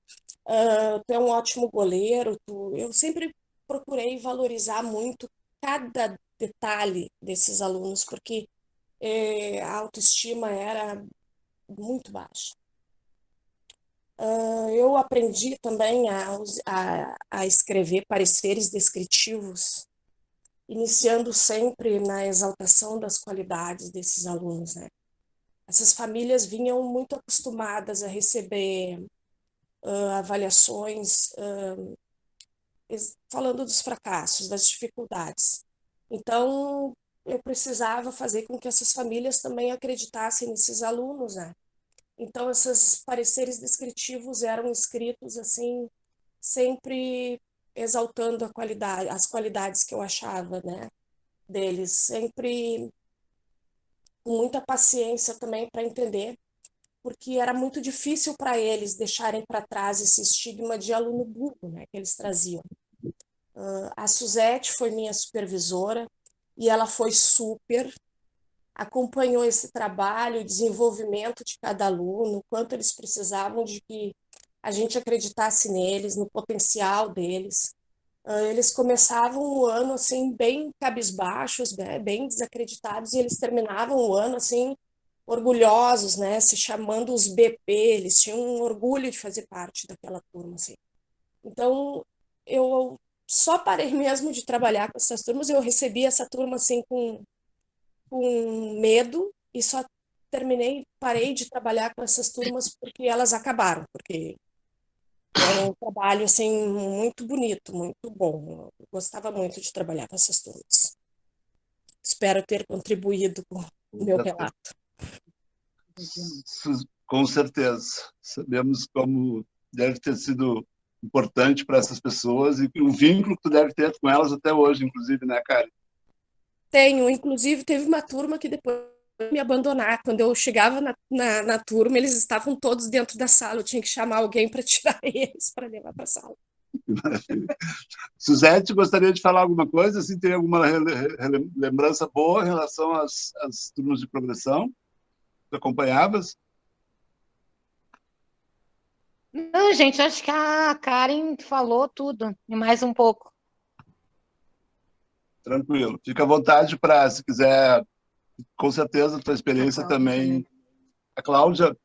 Speaker 9: Tu é um ótimo goleiro, eu sempre procurei valorizar muito cada detalhe desses alunos, porque a autoestima era muito baixa. Eu aprendi também a escrever pareceres descritivos, iniciando sempre na exaltação das qualidades desses alunos, né? Essas famílias vinham muito acostumadas a receber avaliações falando dos fracassos, das dificuldades. Então, eu precisava fazer com que essas famílias também acreditassem nesses alunos, né? Então, esses pareceres descritivos eram escritos assim, sempre exaltando a qualidade, as qualidades que eu achava, né, deles, sempre com muita paciência também para entender, porque era muito difícil para eles deixarem para trás esse estigma de aluno burro, né, que eles traziam. A Suzete foi minha supervisora e ela foi super, acompanhou esse trabalho, o desenvolvimento de cada aluno, quanto eles precisavam de que a gente acreditasse neles, no potencial deles. Eles começavam o ano assim bem cabisbaixos, bem desacreditados, e eles terminavam o ano assim orgulhosos, né, se chamando os BP, eles tinham um orgulho de fazer parte daquela turma, assim. Então, eu só parei mesmo de trabalhar com essas turmas, eu recebi essa turma assim com medo e só parei de trabalhar com essas turmas porque elas acabaram, porque era um trabalho assim muito bonito, muito bom. Eu gostava muito de trabalhar com essas turmas. Espero ter contribuído com o meu relato.
Speaker 4: Com certeza. Sabemos como deve ter sido importante para essas pessoas e o vínculo que tu deve ter com elas até hoje, inclusive, né, Karen?
Speaker 9: Tenho, inclusive, teve uma turma que depois me abandonar. Quando eu chegava na turma, eles estavam todos dentro da sala. Eu tinha que chamar alguém para tirar eles, para levar para a sala.
Speaker 4: Suzete, gostaria de falar alguma coisa? Assim, tem alguma lembrança boa em relação às turmas de progressão? Tu acompanhavas?
Speaker 3: Não, gente, acho que a Karen falou tudo, e mais um pouco.
Speaker 4: Tranquilo. Fica à vontade para, se quiser, com certeza, a tua experiência também. A Cláudia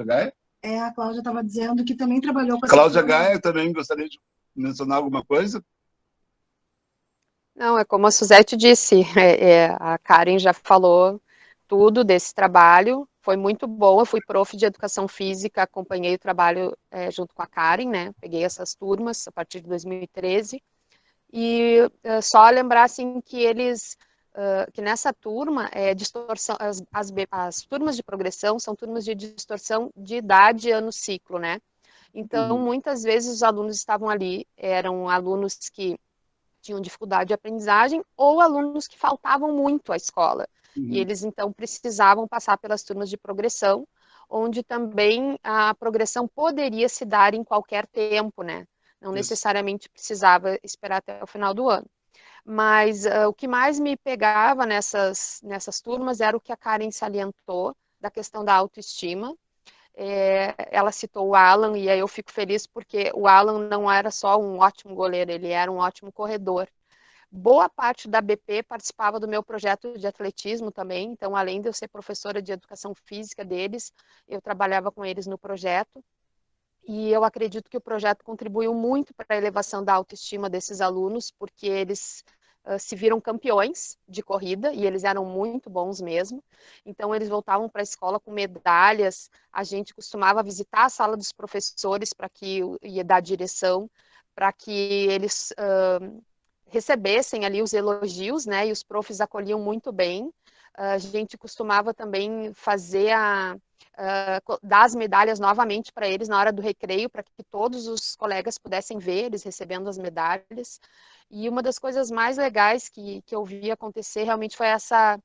Speaker 4: Gaia?
Speaker 8: A Cláudia estava dizendo que também trabalhou com essa
Speaker 4: Cláudia
Speaker 8: turma.
Speaker 4: Gaia, também gostaria de mencionar alguma coisa?
Speaker 10: Não, é como a Suzete disse, a Karen já falou tudo desse trabalho, foi muito bom. Eu fui prof de educação física, acompanhei o trabalho junto com a Karen, né? Peguei essas turmas a partir de 2013. E só lembrar assim que que nessa turma distorção, as turmas de progressão são turmas de distorção de idade ano ciclo, né? Então, muitas vezes os alunos estavam ali, eram alunos que tinham dificuldade de aprendizagem ou alunos que faltavam muito à escola. E eles, então, precisavam passar pelas turmas de progressão, onde também a progressão poderia se dar em qualquer tempo, né? Não necessariamente precisava esperar até o final do ano. Mas o que mais me pegava nessas turmas era o que a Karen salientou, da questão da autoestima. Ela citou o Alan, e aí eu fico feliz porque o Alan não era só um ótimo goleiro, ele era um ótimo corredor. Boa parte da BP participava do meu projeto de atletismo também, então além de eu ser professora de educação física deles, eu trabalhava com eles no projeto, e eu acredito que o projeto contribuiu muito para a elevação da autoestima desses alunos, porque eles se viram campeões de corrida, e eles eram muito bons mesmo. Então, eles voltavam para a escola com medalhas, a gente costumava visitar a sala dos professores ia dar direção, para que eles recebessem ali os elogios, né, e os profs acolhiam muito bem. A gente costumava também fazer dar as medalhas novamente para eles na hora do recreio, para que todos os colegas pudessem ver eles recebendo as medalhas. E uma das coisas mais legais que eu vi acontecer realmente foi essa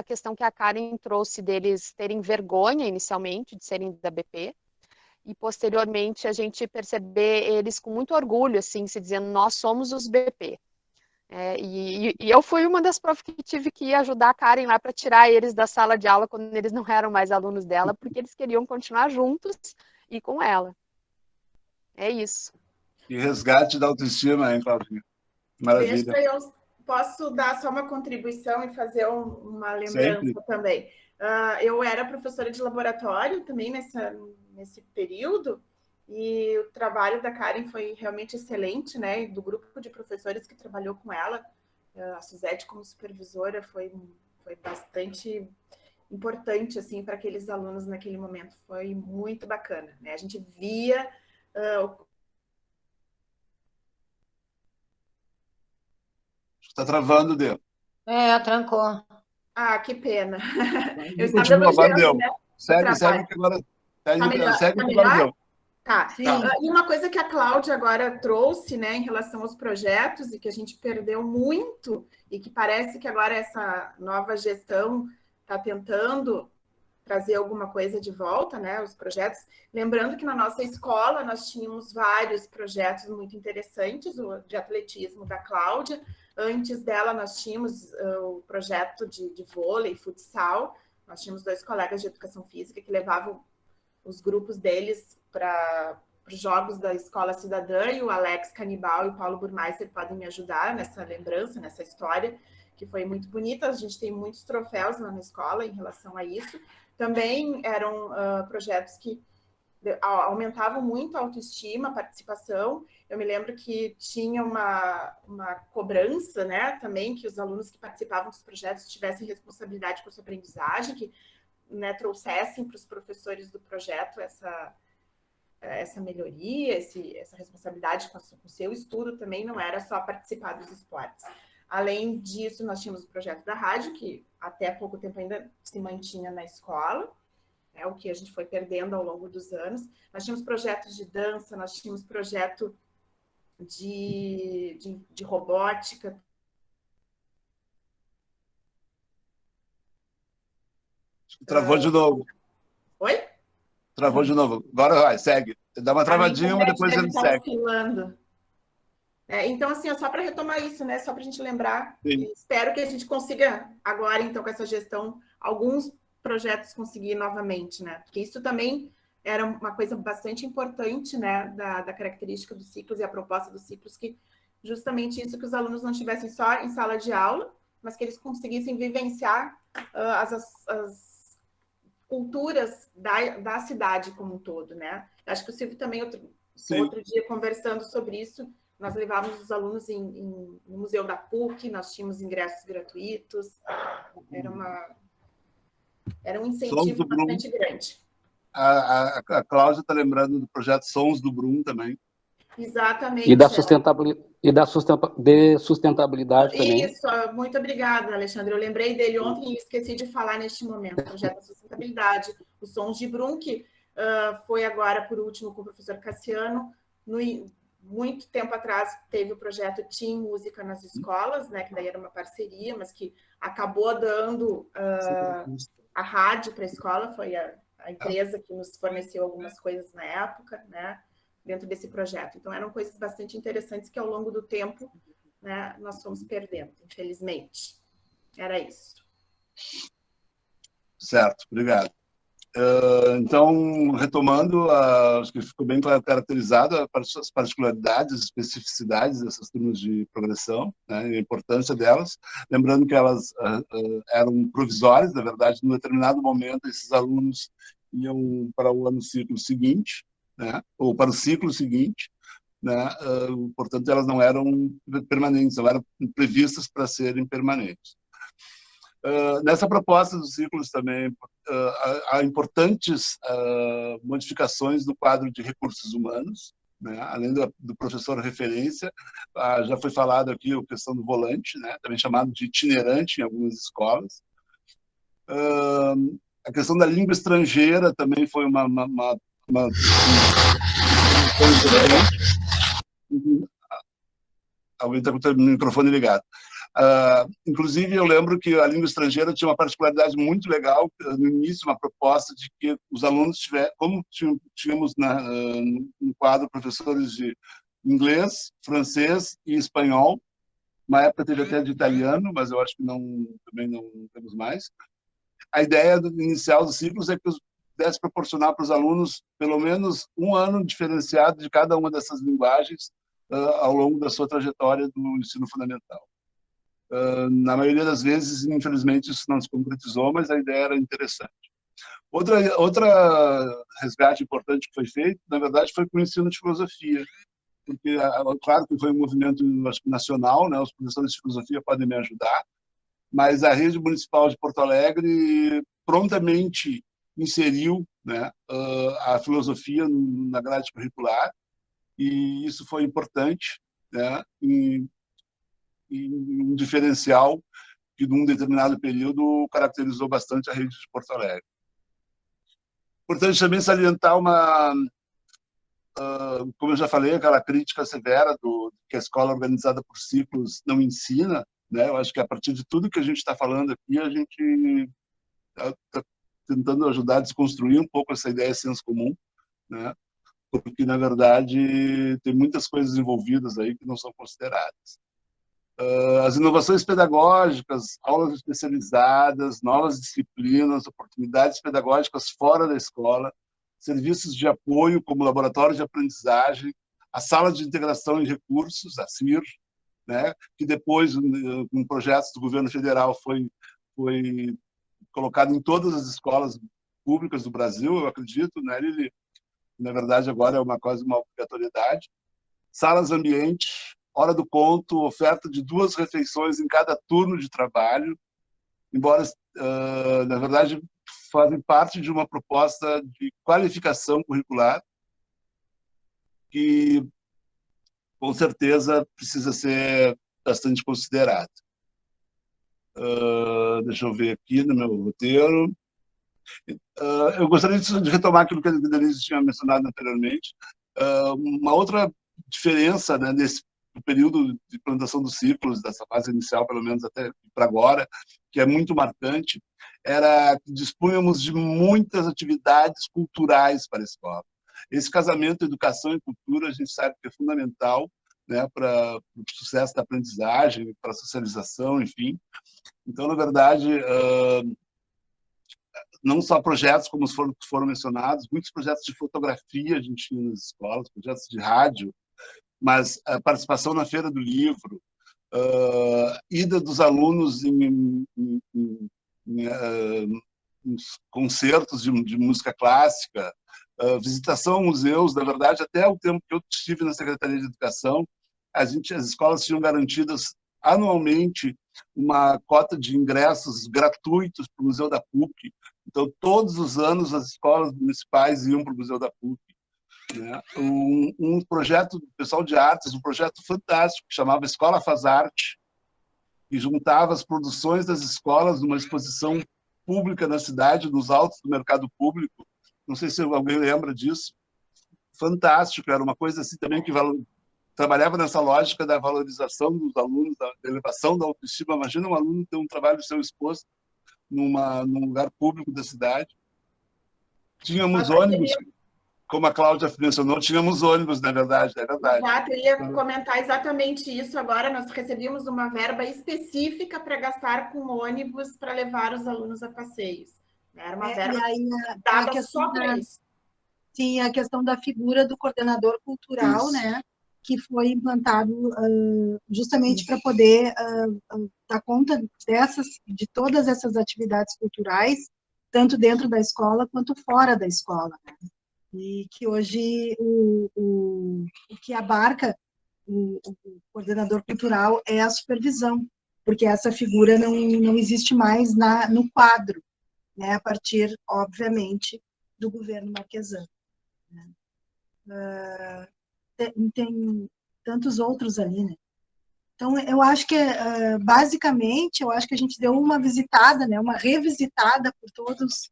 Speaker 10: questão que a Karen trouxe deles terem vergonha inicialmente de serem da BP, e posteriormente a gente perceber eles com muito orgulho, assim, se dizendo, nós somos os BP. E eu fui uma das profs que tive que ajudar a Karen lá para tirar eles da sala de aula quando eles não eram mais alunos dela, porque eles queriam continuar juntos e com ela. É isso.
Speaker 4: E resgate da autoestima, hein, Claudinha? Maravilha.
Speaker 7: Deixa eu posso dar só uma contribuição e fazer uma lembrança
Speaker 4: Sempre.
Speaker 7: também. Eu era professora de laboratório também nesse período, e o trabalho da Karen foi realmente excelente, né? E do grupo de professores que trabalhou com ela, a Suzete como supervisora foi bastante importante assim para aqueles alunos naquele momento. Foi muito bacana, né? A gente via
Speaker 4: Está travando, Deu.
Speaker 3: Trancou.
Speaker 7: Ah, que pena. Eu estava
Speaker 4: Continua, agora
Speaker 7: elogiando,
Speaker 4: deu.
Speaker 7: né,
Speaker 4: Segue que agora... Segue que agora deu.
Speaker 7: Tá. E uma coisa que a Cláudia agora trouxe, né, em relação aos projetos, e que a gente perdeu muito, e que parece que agora essa nova gestão está tentando trazer alguma coisa de volta, né, os projetos. Lembrando que na nossa escola nós tínhamos vários projetos muito interessantes, o de atletismo da Cláudia. Antes dela nós tínhamos o projeto de vôlei, futsal. Nós tínhamos 2 colegas de educação física que levavam os grupos deles para os jogos da Escola Cidadã, e o Alex Canibal e o Paulo Burmeister podem me ajudar nessa lembrança, nessa história, que foi muito bonita. A gente tem muitos troféus lá na escola em relação a isso. Também eram projetos que aumentavam muito a autoestima, a participação. Eu me lembro que tinha uma cobrança, né, também, que os alunos que participavam dos projetos tivessem responsabilidade com a sua aprendizagem, que, né, trouxessem para os professores do projeto essa melhoria, essa responsabilidade com o seu estudo também, não era só participar dos esportes. Além disso, nós tínhamos o projeto da rádio, que até pouco tempo ainda se mantinha na escola, o que a gente foi perdendo ao longo dos anos. Nós tínhamos projetos de dança, nós tínhamos projeto de robótica.
Speaker 4: Travou de novo.
Speaker 7: Oi?
Speaker 4: Travou de novo. Agora vai, segue. Dá uma travadinha, mas depois ele segue.
Speaker 7: Oscilando. Então, assim, só para retomar isso, né? Só para a gente lembrar. Espero que a gente consiga agora, então, com essa gestão, alguns projetos conseguir novamente, né? Porque isso também era uma coisa bastante importante, né? Da característica dos ciclos e a proposta dos ciclos, que justamente isso, que os alunos não estivessem só em sala de aula, mas que eles conseguissem vivenciar as culturas da cidade como um todo, né? Acho que o Silvio também, outro dia, conversando sobre isso, nós levávamos os alunos no Museu da PUC, nós tínhamos ingressos gratuitos, era era um
Speaker 4: Sons
Speaker 7: incentivo
Speaker 4: do Brum.
Speaker 7: bastante grande.
Speaker 4: A Cláudia está lembrando do projeto Sons do Brum também.
Speaker 7: Exatamente.
Speaker 6: E da sustentabilidade também.
Speaker 7: Isso, muito obrigada, Alexandre. Eu lembrei dele ontem e esqueci de falar neste momento. O projeto da sustentabilidade, os Sons de Brum, que foi agora, por último, com o professor Cassiano. Muito tempo atrás teve o projeto Team Música nas Escolas, né, que daí era uma parceria, mas que acabou dando a rádio para a escola, foi a empresa que nos forneceu algumas coisas na época, né, dentro desse projeto. Então, eram coisas bastante interessantes que, ao longo do tempo, né, nós fomos perdendo, infelizmente. Era isso.
Speaker 4: Certo, obrigado. Então, retomando, acho que ficou bem caracterizada as particularidades, as especificidades dessas turmas de progressão, né, e a importância delas. Lembrando que elas eram provisórias, na verdade, em um determinado momento, esses alunos iam para o ciclo seguinte, né, ou para o ciclo seguinte, né, portanto, elas não eram permanentes, não eram previstas para serem permanentes. Nessa proposta dos ciclos também há importantes modificações do quadro de recursos humanos, né? Além do professor referência, já foi falado aqui a questão do volante, né? Também chamado de itinerante em algumas escolas. A questão da língua estrangeira também foi uma alguém está com o microfone ligado. Inclusive, eu lembro que a língua estrangeira tinha uma particularidade muito legal, no início, uma proposta de que os alunos como tínhamos no quadro professores de inglês, francês e espanhol, uma época teve até de italiano, mas eu acho que também não temos mais. A ideia inicial dos ciclos é que pudesse proporcionar para os alunos pelo menos um ano diferenciado de cada uma dessas linguagens ao longo da sua trajetória do ensino fundamental. Na maioria das vezes, infelizmente, isso não se concretizou, mas a ideia era interessante. Outra resgate importante que foi feito, na verdade, foi com o ensino de filosofia, porque, claro que foi um movimento nacional, né? Os professores de filosofia podem me ajudar, mas a rede municipal de Porto Alegre prontamente inseriu, né, a filosofia na grade curricular, e isso foi importante, né, e um diferencial que, num determinado período, caracterizou bastante a rede de Porto Alegre. Importante também salientar como eu já falei, aquela crítica severa que a escola organizada por ciclos não ensina, né? Eu acho que a partir de tudo que a gente está falando aqui, a gente está tentando ajudar a desconstruir um pouco essa ideia de senso comum, né? Porque, na verdade, tem muitas coisas envolvidas aí que não são consideradas. As inovações pedagógicas, aulas especializadas, novas disciplinas, oportunidades pedagógicas fora da escola, serviços de apoio como laboratório de aprendizagem, a sala de integração e recursos, a CIR, né, que depois, com projetos do governo federal, foi colocado em todas as escolas públicas do Brasil, eu acredito, né, ele, na verdade, agora é quase uma obrigatoriedade. Salas ambiente, hora do conto, oferta de 2 refeições em cada turno de trabalho, embora, na verdade, fazem parte de uma proposta de qualificação curricular que, com certeza, precisa ser bastante considerada. Deixa eu ver aqui no meu roteiro. Eu gostaria de retomar aquilo que a Denise tinha mencionado anteriormente. Uma outra diferença, né, nesse período de implantação dos ciclos, dessa fase inicial, pelo menos até para agora, que é muito marcante, era que dispunhamos de muitas atividades culturais para a escola. Esse casamento educação e cultura, a gente sabe que é fundamental, né, para o sucesso da aprendizagem, para a socialização, enfim. Então, na verdade, não só projetos como foram mencionados, muitos projetos de fotografia a gente tinha nas escolas, projetos de rádio, mas a participação na Feira do Livro, ida dos alunos em concertos de música clássica, visitação a museus. Na verdade, até o tempo que eu estive na Secretaria de Educação, as escolas tinham garantidas anualmente uma cota de ingressos gratuitos para o Museu da PUC, Então, todos os anos, as escolas municipais iam para o Museu da PUC. Né? Um projeto do pessoal de artes, um projeto fantástico, que chamava Escola Faz Arte, que juntava as produções das escolas numa exposição pública na cidade, nos altos do mercado público. Não sei se alguém lembra disso. Fantástico, era uma coisa assim também que trabalhava nessa lógica da valorização dos alunos, da elevação da autoestima. Imagina um aluno ter um trabalho seu exposto num lugar público da cidade. Tínhamos ônibus, como a Cláudia mencionou, tínhamos ônibus, na verdade, é verdade.
Speaker 7: Exato, eu ia comentar exatamente isso agora. Nós recebíamos uma verba específica para gastar com ônibus para levar os alunos a passeios. Era uma verba dada só para isso.
Speaker 8: Sim, a questão da figura do coordenador cultural, né, que foi implantado justamente para poder dar conta de todas essas atividades culturais, tanto dentro da escola quanto fora da escola, né? E que hoje o que abarca o coordenador cultural é a supervisão, porque essa figura não existe mais no quadro, né, a partir, obviamente, do governo marquesano. Tem tantos outros ali, né? Então, eu acho que, basicamente, eu acho que a gente deu uma visitada, né, uma revisitada por todos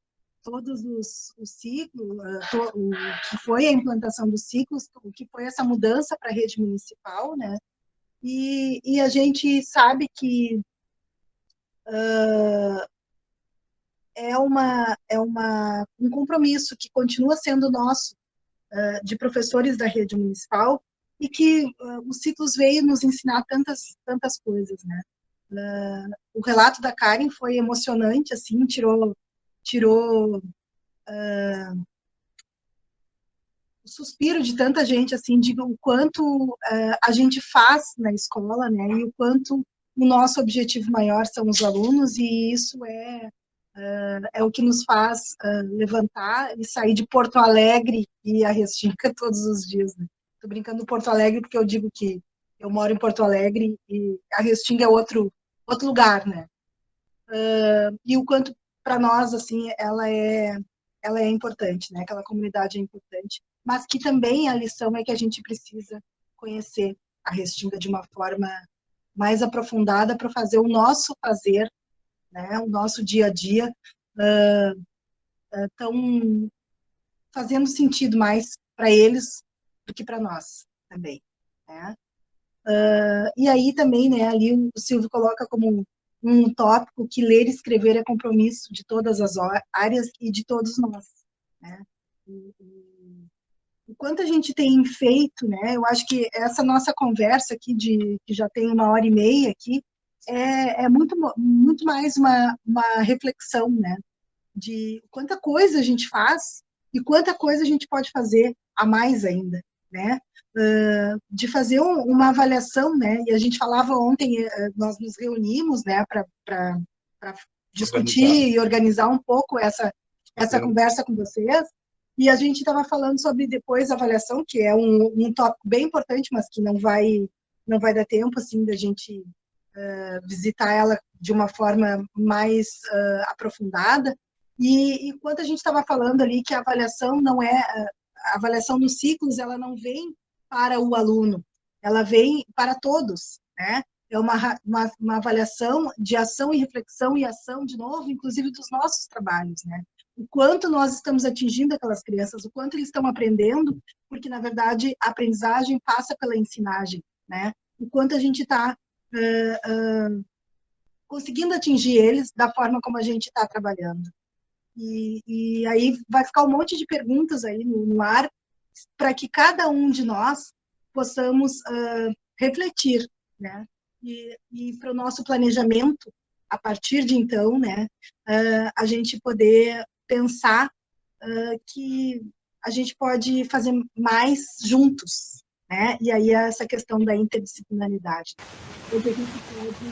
Speaker 8: os ciclos, o que foi a implantação dos ciclos, o que foi essa mudança para a rede municipal, né? E a gente sabe que um compromisso que continua sendo nosso, de professores da rede municipal, e que os ciclos veio nos ensinar tantas coisas, né? O relato da Karen foi emocionante, assim, tirou o suspiro de tanta gente, assim, de o quanto a gente faz na escola, né? E o quanto o nosso objetivo maior são os alunos, e isso é o que nos faz levantar e sair de Porto Alegre e a Restinga todos os dias, né? Tô brincando do Porto Alegre porque eu digo que eu moro em Porto Alegre e a Restinga é outro lugar, né? E o quanto para nós, assim, ela é importante, né? Aquela comunidade é importante, mas que também a lição é que a gente precisa conhecer a Restinga de uma forma mais aprofundada para fazer o nosso fazer, né? O nosso dia a dia estão fazendo sentido mais para eles do que para nós também, né? E aí também, né, ali o Silvio coloca como um tópico que ler e escrever é compromisso de todas as áreas e de todos nós, né? O quanto a gente tem feito, né? Eu acho que essa nossa conversa aqui, que já tem 1h30 aqui, é muito mais uma reflexão, né? De quanta coisa a gente faz e quanta coisa a gente pode fazer a mais ainda, né? De fazer uma avaliação, né? E a gente falava ontem, nós nos reunimos, né, para discutir e organizar um pouco essa conversa com vocês, e a gente estava falando sobre depois a avaliação, que é um tópico bem importante, mas que não vai dar tempo, assim, da gente visitar ela de uma forma mais aprofundada. E enquanto a gente estava falando ali que a avaliação não é a avaliação nos ciclos, ela não vem para o aluno, ela vem para todos, né? É uma avaliação de ação e reflexão e ação, de novo, inclusive dos nossos trabalhos, né? O quanto nós estamos atingindo aquelas crianças, o quanto eles estão aprendendo, porque, na verdade, a aprendizagem passa pela ensinagem, né? O quanto a gente está conseguindo atingir eles da forma como a gente está trabalhando. E aí vai ficar um monte de perguntas aí no ar, para que cada um de nós possamos refletir, né? E para o nosso planejamento, a partir de então, né, a gente poder pensar que a gente pode fazer mais juntos, né? E aí essa questão da interdisciplinaridade. Hoje a gente pode,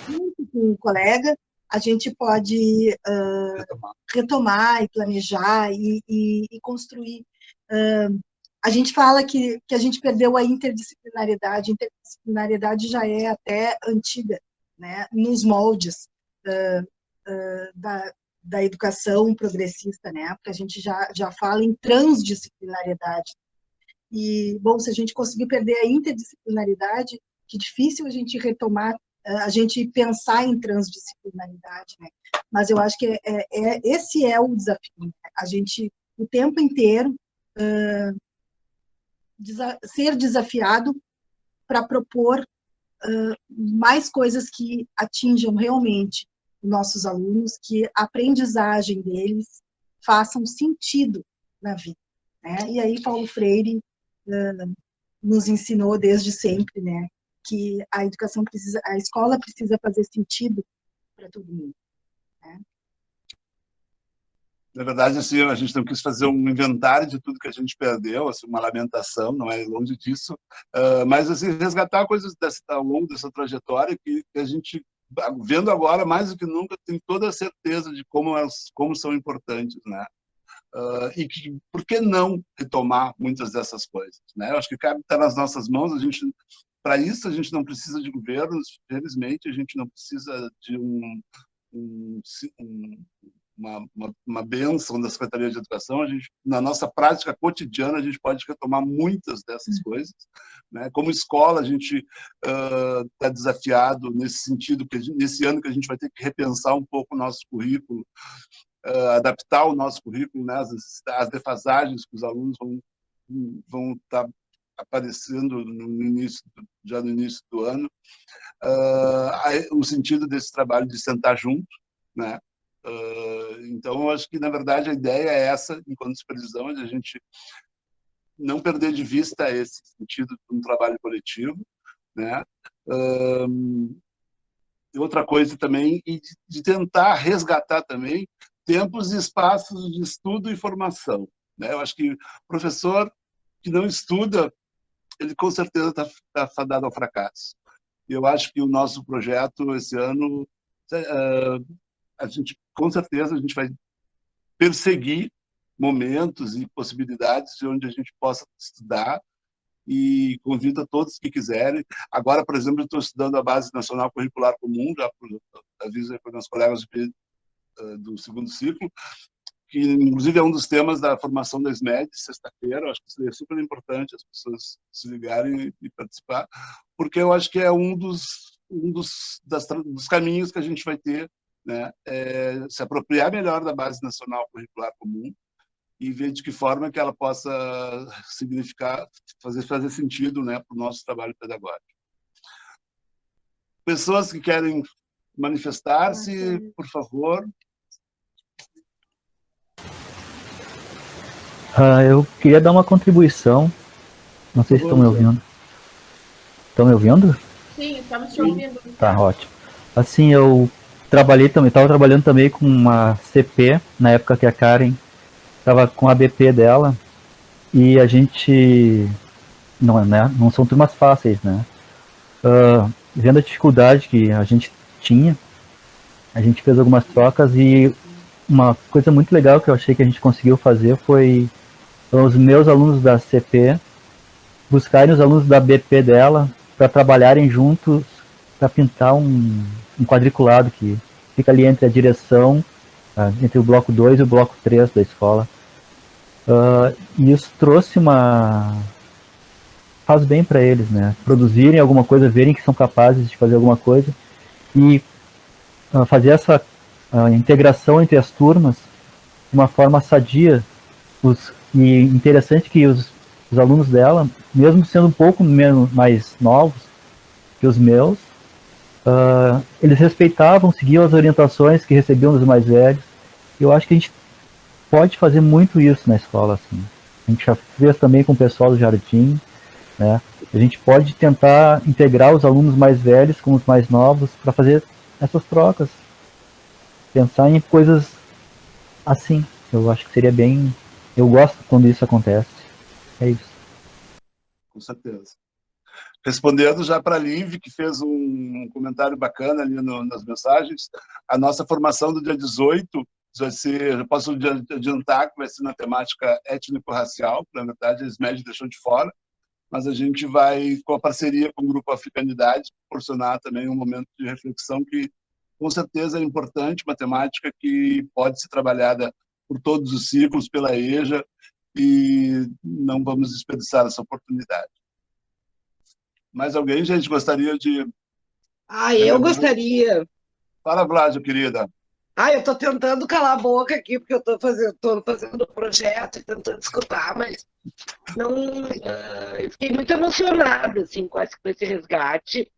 Speaker 8: junto com o colega, a gente pode retomar e planejar e construir. A gente fala que a gente perdeu a interdisciplinaridade. A interdisciplinaridade já é até antiga, né, nos moldes. da educação progressista, né? Porque a gente já fala em transdisciplinariedade. E, bom, se a gente conseguir perder a interdisciplinaridade, que difícil a gente retomar, a gente pensar em transdisciplinaridade, né? Mas eu acho que esse é o desafio, né? A gente, o tempo inteiro, ser desafiado para propor mais coisas que atinjam realmente os nossos alunos, que a aprendizagem deles façam sentido na vida, né? E aí Paulo Freire nos ensinou desde sempre, né, que a escola precisa fazer sentido para todo mundo, né?
Speaker 4: Na verdade, assim, a gente não quis fazer um inventário de tudo que a gente perdeu, assim, uma lamentação, não é longe disso, mas assim, resgatar coisas ao longo dessa trajetória que a gente, vendo agora, mais do que nunca, tem toda a certeza de como são importantes, né? E que, por que não retomar muitas dessas coisas, né? Eu acho que cabe estar nas nossas mãos. Para isso, a gente não precisa de governos, felizmente, a gente não precisa de uma bênção da Secretaria de Educação. Na nossa prática cotidiana, a gente pode retomar muitas dessas coisas, né? Como escola, a gente está desafiado nesse sentido, que nesse ano que a gente vai ter que repensar um pouco o nosso currículo, adaptar o nosso currículo, né, as defasagens que os alunos vão estar aparecendo já no início do ano, o sentido desse trabalho de sentar junto, né? Então, eu acho que, na verdade, a ideia é essa, enquanto supervisão, de a gente não perder de vista esse sentido de um trabalho coletivo, né? Outra coisa também, e de tentar resgatar também tempos e espaços de estudo e formação, né? Eu acho que o professor que não estuda, ele com certeza está fadado ao fracasso. E eu acho que o nosso projeto esse ano, com certeza a gente vai perseguir momentos e possibilidades de onde a gente possa estudar, e convido a todos que quiserem. Agora, por exemplo, eu estou estudando a Base Nacional Curricular Comum, já aviso aí para meus colegas do segundo ciclo, que inclusive é um dos temas da formação da SMED, sexta-feira. Acho que seria super importante as pessoas se ligarem e participar, porque eu acho que é um dos caminhos que a gente vai ter, né? Se apropriar melhor da Base Nacional Curricular Comum e ver de que forma que ela possa significar, fazer sentido, né, para o nosso trabalho pedagógico. Pessoas que querem manifestar-se, por favor.
Speaker 11: Eu queria dar uma contribuição. Não sei se estão me ouvindo. Estão me ouvindo?
Speaker 7: Sim, estamos te ouvindo.
Speaker 11: Tá, ótimo. Assim, eu estava trabalhando também com uma CP, na época que a Karen estava com a BP dela, e a gente, não são turmas fáceis, né? Vendo a dificuldade que a gente tinha, a gente fez algumas trocas, e uma coisa muito legal que eu achei que a gente conseguiu fazer foi os meus alunos da CP buscarem os alunos da BP dela para trabalharem juntos para pintar um quadriculado que fica ali entre a direção, entre o bloco 2 e o bloco 3 da escola. E isso trouxe faz bem para eles, né? Produzirem alguma coisa, verem que são capazes de fazer alguma coisa e fazer essa integração entre as turmas de uma forma sadia. E interessante que os alunos dela, mesmo sendo um pouco mais novos que os meus, eles respeitavam, seguiam as orientações que recebiam dos mais velhos. Eu acho que a gente pode fazer muito isso na escola, assim. A gente já fez também com o pessoal do jardim, né? A gente pode tentar integrar os alunos mais velhos com os mais novos para fazer essas trocas. Pensar em coisas assim. Eu acho que seria bem... Eu gosto quando isso acontece. É isso.
Speaker 4: Com certeza. Respondendo já para a Liv, que fez um comentário bacana ali nas mensagens, a nossa formação do dia 18 vai ser, eu posso adiantar que vai ser na temática étnico-racial, na verdade a SMED deixou de fora, mas a gente vai, com a parceria com o Grupo Africanidade, proporcionar também um momento de reflexão que com certeza é importante, matemática que pode ser trabalhada por todos os ciclos, pela EJA, e não vamos desperdiçar essa oportunidade. Mais alguém, gente, gostaria de...
Speaker 2: Eu gostaria.
Speaker 4: Fala, Vládio, querida.
Speaker 2: Eu estou tentando calar a boca aqui, porque eu estou fazendo o projeto e tentando escutar, mas não, eu fiquei muito emocionada assim, com esse resgate.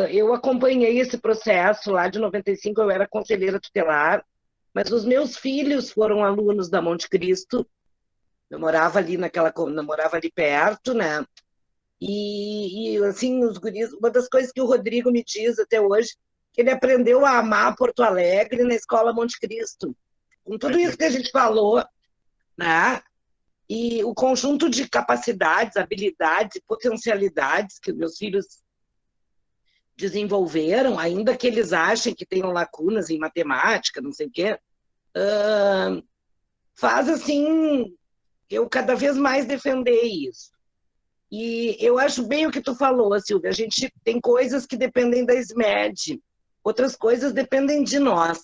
Speaker 2: Eu acompanhei esse processo lá de 95, eu era conselheira tutelar, mas os meus filhos foram alunos da Monte Cristo. Eu morava ali perto, né? E assim, os guris, uma das coisas que o Rodrigo me diz até hoje, que ele aprendeu a amar Porto Alegre na Escola Monte Cristo. Com tudo isso que a gente falou, né? E o conjunto de capacidades, habilidades e potencialidades que meus filhos desenvolveram, ainda que eles achem que tenham lacunas em matemática, não sei o quê, faz assim eu cada vez mais defender isso. E eu acho bem o que tu falou, Silvia, a gente tem coisas que dependem da SMED, outras coisas dependem de nós,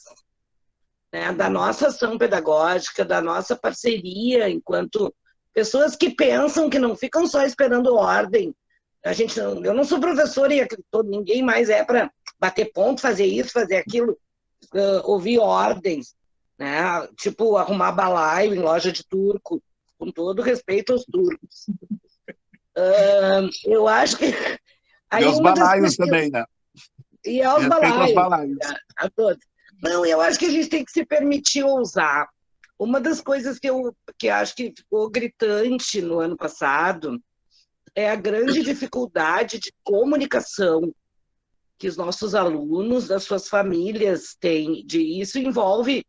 Speaker 2: né? Da nossa ação pedagógica, da nossa parceria enquanto pessoas que pensam, que não ficam só esperando ordem. Eu não sou professora e ninguém mais é para bater ponto, fazer isso, fazer aquilo, ouvir ordens, né? Tipo arrumar balaio em loja de turco, com todo respeito aos turcos. Eu acho que...
Speaker 4: E aos balaios também, né?
Speaker 2: E aos
Speaker 4: balaios.
Speaker 2: A todos. Não, eu acho que a gente tem que se permitir ousar. Uma das coisas que acho que ficou gritante no ano passado é a grande dificuldade de comunicação que os nossos alunos, as suas famílias têm. Isso envolve,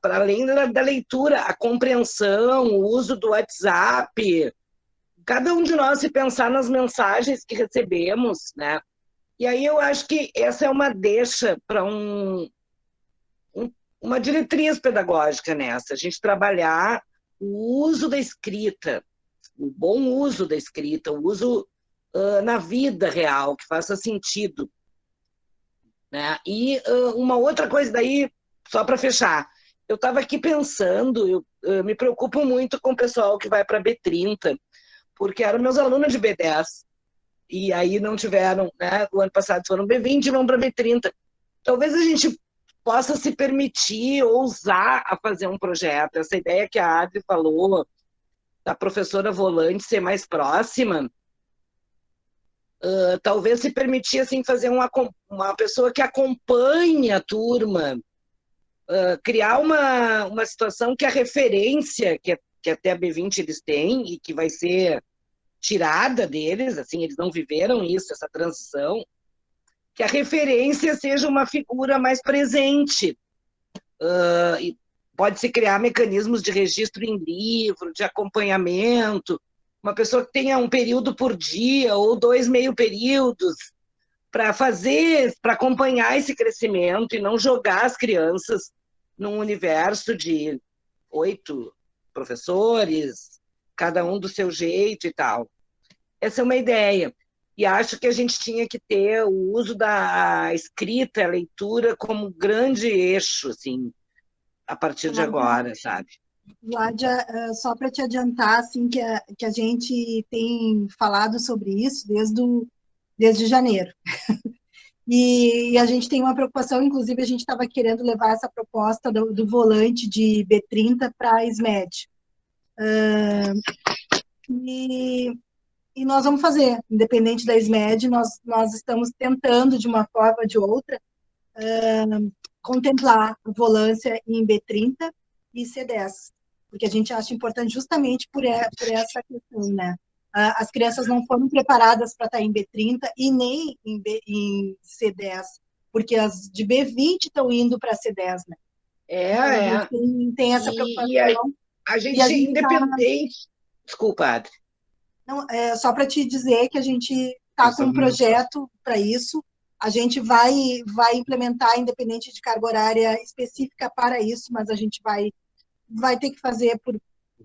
Speaker 2: para além da leitura, a compreensão, o uso do WhatsApp. Cada um de nós se pensar nas mensagens que recebemos, né? E aí eu acho que essa é uma deixa para uma diretriz pedagógica nessa, a gente trabalhar o uso da escrita, o bom uso da escrita, o uso na vida real, que faça sentido. Né? E uma outra coisa daí, só para fechar, eu estava aqui pensando, eu me preocupo muito com o pessoal que vai para B30, porque eram meus alunos de B10, e aí não tiveram, né? O ano passado foram B20 e vão para B30. Talvez a gente possa se permitir ousar a fazer um projeto. Essa ideia que a Adri falou, da professora volante ser mais próxima, talvez se permitir assim, fazer uma pessoa que acompanhe a turma, criar uma situação que a referência que até a B20 eles têm e que vai ser tirada deles, assim, eles não viveram isso, essa transição, que a referência seja uma figura mais presente. E pode-se criar mecanismos de registro em livro, de acompanhamento, uma pessoa que tenha um período por dia ou 2 meio períodos para acompanhar esse crescimento e não jogar as crianças num universo de 8 professores, cada um do seu jeito e tal. Essa é uma ideia. E acho que a gente tinha que ter o uso da escrita, a leitura, como grande eixo, assim, a partir de agora, sabe?
Speaker 8: Ládia, só para te adiantar, assim, que a gente tem falado sobre isso desde janeiro. E a gente tem uma preocupação, inclusive a gente estava querendo levar essa proposta do volante de B30 para a SMED. E nós vamos fazer, independente da SMED, nós estamos tentando, de uma forma ou de outra, contemplar a volância em B30 e C10, porque a gente acha importante justamente por essa questão, né? As crianças não foram preparadas para estar em B30 e nem em C10, porque as de B20 estão indo para C10, né? A gente tem essa preocupação.
Speaker 2: A gente independente... Desculpa, Adri.
Speaker 8: Não, só para te dizer que a gente está com um projeto para isso, a gente vai implementar, independente de carga horária específica para isso, mas a gente vai ter que fazer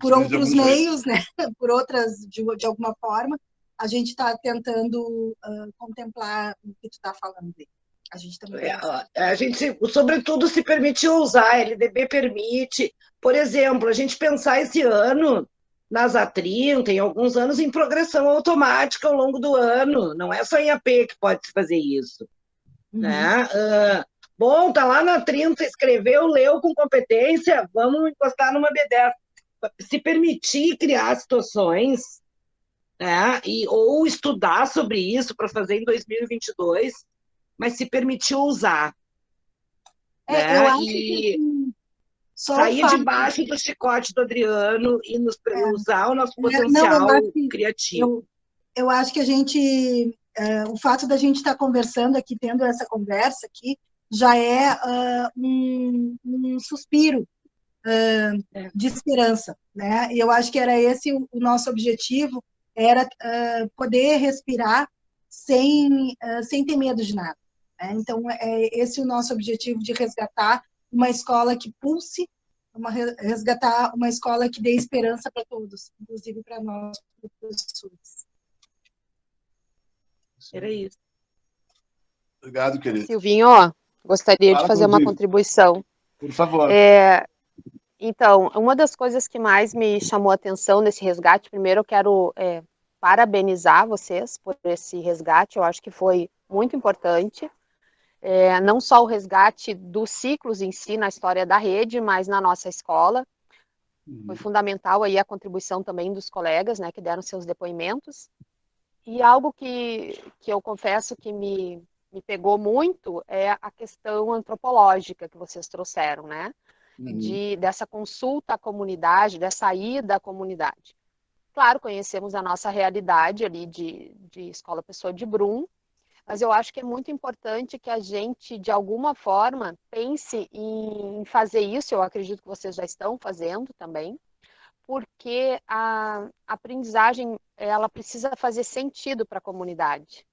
Speaker 8: por outros meios, né? Por outras, de alguma forma, a gente está tentando contemplar o que tu está falando aí. A gente também
Speaker 2: a gente, sobretudo, se permitiu usar, a LDB permite. Por exemplo, a gente pensar esse ano nas A30, em alguns anos, em progressão automática ao longo do ano. Não é só em AP que pode se fazer isso. Né? Bom, tá lá na 30, escreveu, leu com competência, vamos encostar numa B10. Se permitir criar situações, né? Ou estudar sobre isso para fazer em 2022, mas se permitir usar. Né?
Speaker 8: Eu acho
Speaker 2: e
Speaker 8: que
Speaker 2: sair debaixo do chicote do Adriano e usar o nosso potencial criativo.
Speaker 8: Eu acho que a gente... o fato da gente estar conversando aqui, tendo essa conversa aqui, já é um suspiro de esperança, né? E eu acho que era esse o nosso objetivo, era poder respirar sem ter medo de nada. Né? Então, é esse o nosso objetivo, de resgatar uma escola que pulse, resgatar uma escola que dê esperança para todos, inclusive para nós, professores.
Speaker 2: Era isso.
Speaker 4: Obrigado, querido.
Speaker 10: Silvinho, gostaria de fazer uma contribuição.
Speaker 4: Por favor.
Speaker 10: Então, uma das coisas que mais me chamou a atenção nesse resgate, primeiro eu quero parabenizar vocês por esse resgate, eu acho que foi muito importante. Não só o resgate dos ciclos em si, na história da rede, mas na nossa escola. Foi fundamental aí a contribuição também dos colegas, né, que deram seus depoimentos. E algo que eu confesso que me pegou muito é a questão antropológica que vocês trouxeram, né? Dessa consulta à comunidade, dessa ida à comunidade. Claro, conhecemos a nossa realidade ali de Escola Pessoa de Brum, mas eu acho que é muito importante que a gente, de alguma forma, pense em fazer isso, eu acredito que vocês já estão fazendo também, porque a aprendizagem ela precisa fazer sentido para a comunidade.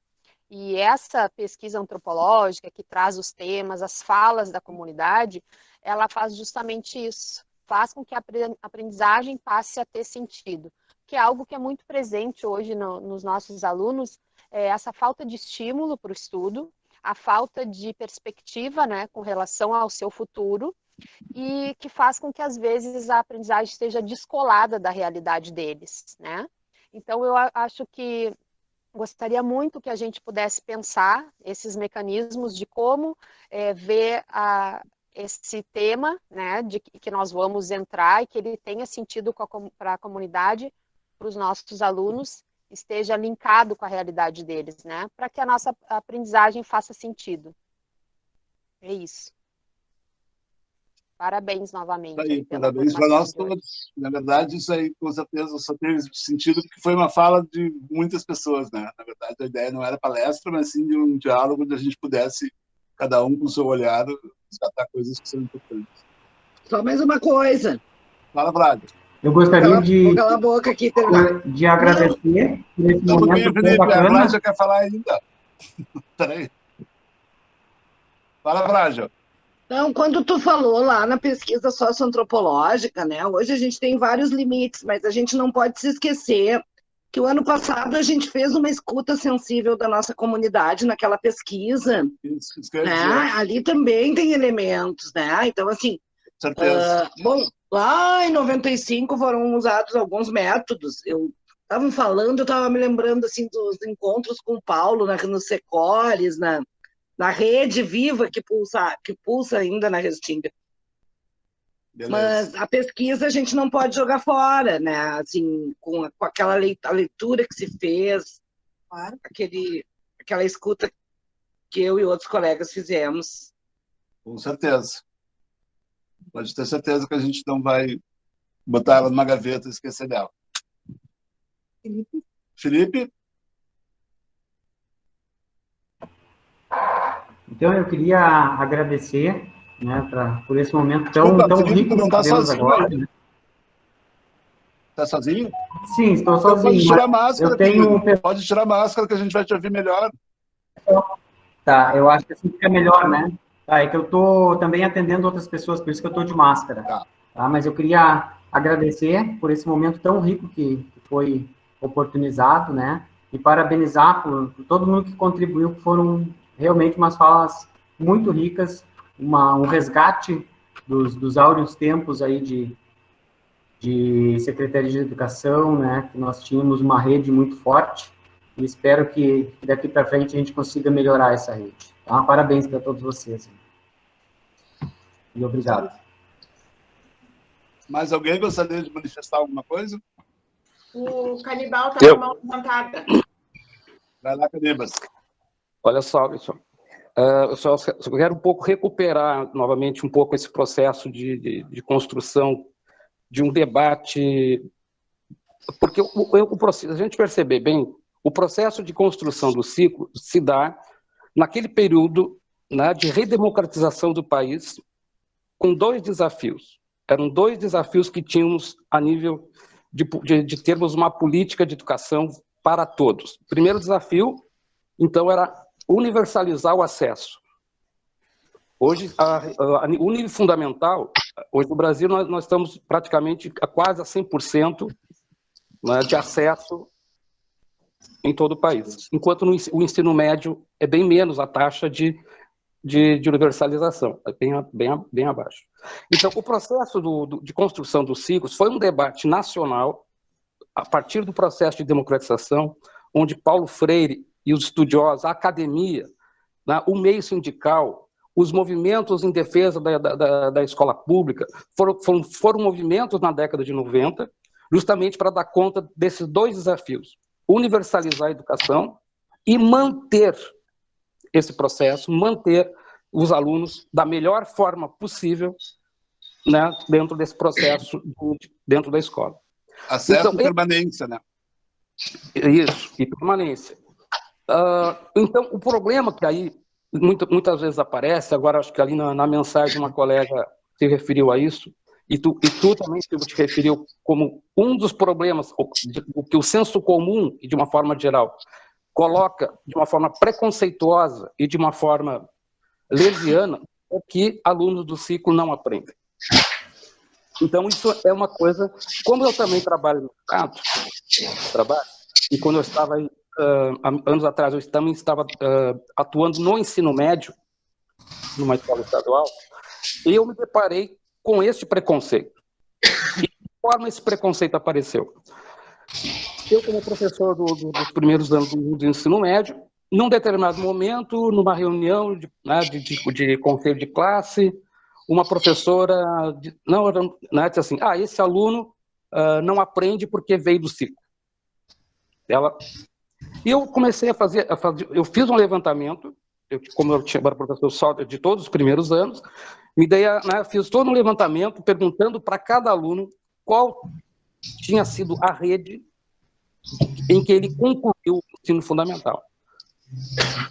Speaker 10: E essa pesquisa antropológica que traz os temas, as falas da comunidade, ela faz justamente isso, faz com que a aprendizagem passe a ter sentido, que é algo que é muito presente hoje nos nossos alunos, essa falta de estímulo para o estudo, a falta de perspectiva, né, com relação ao seu futuro, e que faz com que, às vezes, a aprendizagem esteja descolada da realidade deles, né? Então, eu acho que gostaria muito que a gente pudesse pensar esses mecanismos de como ver esse tema, né, de que nós vamos entrar e que ele tenha sentido para a comunidade, para os nossos alunos, esteja linkado com a realidade deles, né, para que a nossa aprendizagem faça sentido. É isso. Parabéns novamente.
Speaker 4: Aí, parabéns para nós todos. Na verdade, isso aí, com certeza, só teve sentido porque foi uma fala de muitas pessoas, né? Na verdade, a ideia não era palestra, mas sim de um diálogo onde a gente pudesse, cada um com o seu olhar, resgatar coisas que são importantes.
Speaker 2: Só mais uma coisa.
Speaker 4: Fala, Braga.
Speaker 1: Eu gostaria
Speaker 2: Cala a boca aqui,
Speaker 1: de agradecer por esse momento
Speaker 4: Felipe,
Speaker 1: bacana.
Speaker 4: a Braga quer falar ainda. Peraí. Fala, Braga.
Speaker 2: Então, quando tu falou lá na pesquisa socioantropológica, né, hoje a gente tem vários limites, mas a gente não pode se esquecer que o ano passado a gente fez uma escuta sensível da nossa comunidade naquela pesquisa.
Speaker 4: Isso
Speaker 2: né? Ali também tem elementos, né? Então, assim, bom, lá em 95 foram usados alguns métodos. Eu estava me lembrando assim dos encontros com o Paulo no Secores, na rede viva que pulsa ainda na Restinga.
Speaker 4: Beleza.
Speaker 2: Mas a pesquisa a gente não pode jogar fora, né? Assim, com aquela leitura que se fez, aquela escuta que eu e outros colegas fizemos.
Speaker 4: Com certeza. Pode ter certeza que a gente não vai botar ela numa gaveta e esquecer dela. Felipe?
Speaker 1: Então, eu queria agradecer, né, por esse momento tão rico
Speaker 4: não
Speaker 1: que tivemos agora. Né?
Speaker 4: Tá sozinho?
Speaker 1: Sim, estou sozinho.
Speaker 4: Pode tirar a máscara,
Speaker 1: pode
Speaker 4: tirar a máscara que a gente vai te ouvir melhor.
Speaker 1: Tá, eu acho que assim fica melhor, né? Tá, é que eu estou também atendendo outras pessoas, por isso que eu estou de máscara. Tá, mas eu queria agradecer por esse momento tão rico que foi oportunizado, né? E parabenizar por todo mundo que contribuiu, que foram realmente umas falas muito ricas, um resgate dos áureos tempos aí de Secretaria de Educação, né, que nós tínhamos uma rede muito forte, e espero que daqui para frente a gente consiga melhorar essa rede. Tá? Parabéns para todos vocês. E obrigado.
Speaker 4: Mais alguém gostaria de manifestar alguma coisa?
Speaker 7: O Canibal está com a mão levantada.
Speaker 4: Vai lá, Canibas.
Speaker 6: Olha só, pessoal. Eu só quero um pouco recuperar novamente um pouco esse processo de construção de um debate, porque a gente perceber bem, o processo de construção do ciclo se dá naquele período, né, de redemocratização do país, com 2 desafios. Eram 2 desafios que tínhamos a nível de termos uma política de educação para todos. O primeiro desafio, então, era universalizar o acesso. Hoje, o nível fundamental, hoje no Brasil, nós estamos praticamente quase a 100%, né, de acesso em todo o país, enquanto o ensino médio é bem menos a taxa de universalização, é bem abaixo. Então, o processo de construção dos ciclos foi um debate nacional, a partir do processo de democratização, onde Paulo Freire e os estudiosos, a academia, né, o meio sindical, os movimentos em defesa da escola pública, foram movimentos na década de 90, justamente para dar conta desses 2 desafios: universalizar a educação e manter esse processo, manter os alunos da melhor forma possível, né, dentro desse processo, dentro da escola.
Speaker 4: Acesso e permanência, né?
Speaker 6: Isso, e permanência. Então, o problema que aí muitas vezes aparece, agora acho que ali na mensagem uma colega se referiu a isso, e tu também te referiu como um dos problemas, o que o senso comum, e de uma forma geral, coloca de uma forma preconceituosa e de uma forma leviana, é que alunos do ciclo não aprendem. Então, isso é uma coisa, como eu também trabalho no Estado, e quando eu estava aí, anos atrás, eu também estava atuando no ensino médio, numa escola estadual, e eu me deparei com este preconceito. E de que forma esse preconceito apareceu? Eu, como professor dos primeiros anos do ensino médio, num determinado momento, numa reunião de conselho de classe, uma professora disse assim: esse aluno não aprende porque veio do ciclo. E eu comecei a fazer, eu fiz um levantamento, como eu era professor só de todos os primeiros anos, fiz todo um levantamento perguntando para cada aluno qual tinha sido a rede em que ele concluiu o ensino fundamental.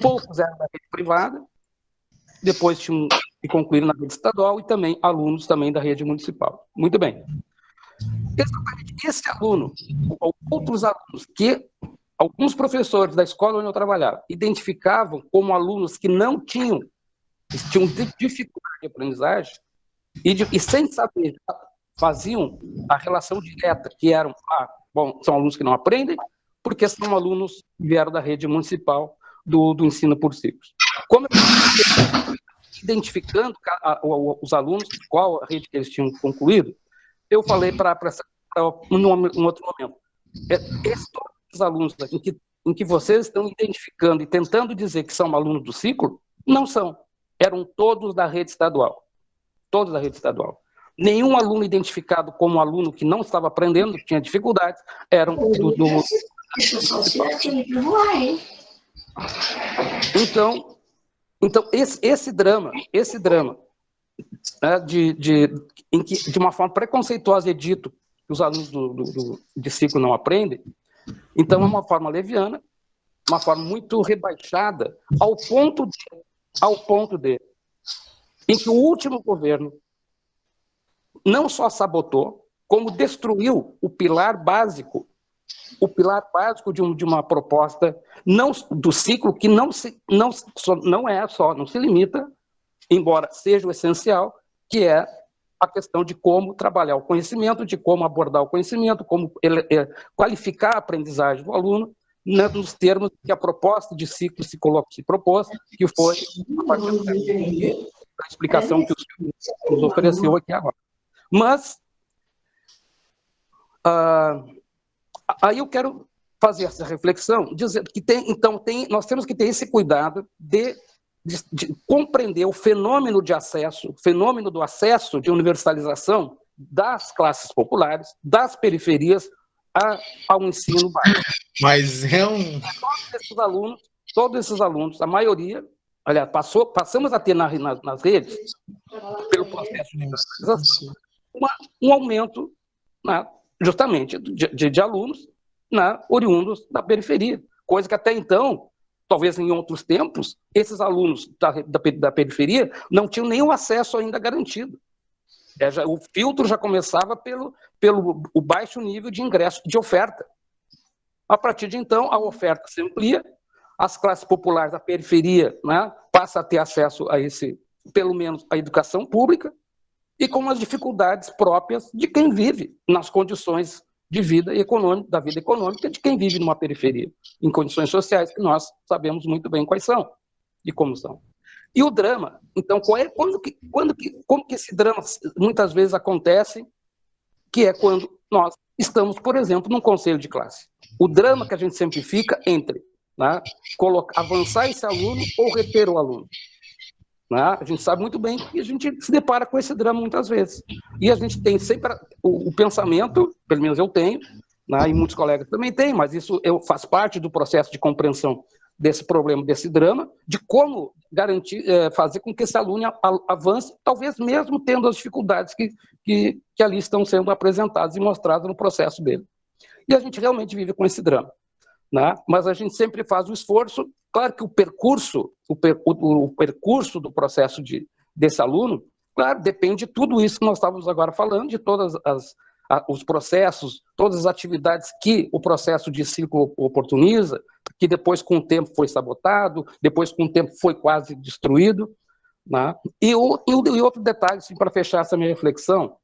Speaker 6: Poucos eram da rede privada, depois tinham que concluir na rede estadual e também alunos também da rede municipal. Muito bem. Esse aluno, ou outros alunos que alguns professores da escola onde eu trabalhava identificavam como alunos que tinham dificuldade de aprendizagem e sem saber, faziam a relação direta, que eram, são alunos que não aprendem, porque são alunos que vieram da rede municipal do ensino por ciclos. Como eu identificando os alunos, qual a rede que eles tinham concluído, eu falei num outro momento, todos os alunos em que vocês estão identificando e tentando dizer que são alunos do ciclo, não são. Eram todos da rede estadual. Todos da rede estadual. Nenhum aluno identificado como aluno que não estava aprendendo, que tinha dificuldades, eram do Então, esse drama, né, em que, de uma forma preconceituosa, é dito que os alunos de ciclo não aprendem, então é uma forma leviana, uma forma muito rebaixada, ao ponto de em que o último governo não só sabotou, como destruiu o pilar básico de uma proposta do ciclo que não se limita, embora seja o essencial, que é a questão de como trabalhar o conhecimento, de como abordar o conhecimento, como qualificar a aprendizagem do aluno, nos termos que a proposta de ciclo se propôs, que foi a partir da explicação que o senhor nos ofereceu aqui agora. Mas, aí eu quero fazer essa reflexão, dizendo que nós temos que ter esse cuidado de compreender o fenômeno de acesso, o fenômeno do acesso de universalização das classes populares, das periferias, ao ensino básico.
Speaker 12: Mas é
Speaker 6: Todos esses alunos, a maioria, aliás, passamos a ter nas redes, pelo processo de universalização, um aumento, né, justamente de alunos, né, oriundos da periferia, coisa que até então, talvez em outros tempos, esses alunos da periferia não tinham nenhum acesso ainda garantido. O filtro já começava pelo baixo nível de ingresso, de oferta. A partir de então, a oferta se amplia, as classes populares da periferia, né, passam a ter acesso a pelo menos, a educação pública, e com as dificuldades próprias de quem vive nas condições de vida econômica, da vida econômica de quem vive numa periferia, em condições sociais que nós sabemos muito bem quais são e como são. E o drama, então, como que esse drama muitas vezes acontece, que é quando nós estamos, por exemplo, num conselho de classe. O drama que a gente sempre fica entre, né, avançar esse aluno ou reter o aluno. Né? A gente sabe muito bem que a gente se depara com esse drama muitas vezes. E a gente tem sempre o pensamento, pelo menos eu tenho, né, e muitos colegas também têm, mas isso faz parte do processo de compreensão desse problema, desse drama, de como garantir, fazer com que esse aluno avance, talvez mesmo tendo as dificuldades que ali estão sendo apresentadas e mostradas no processo dele. E a gente realmente vive com esse drama. Né? Mas a gente sempre faz o esforço, claro que o percurso do processo desse aluno, claro, depende de tudo isso que nós estávamos agora falando, de todos os processos, todas as atividades que o processo de ciclo oportuniza, que depois com o tempo foi sabotado, depois com o tempo foi quase destruído. Né? E outro detalhe, assim, para fechar essa minha reflexão,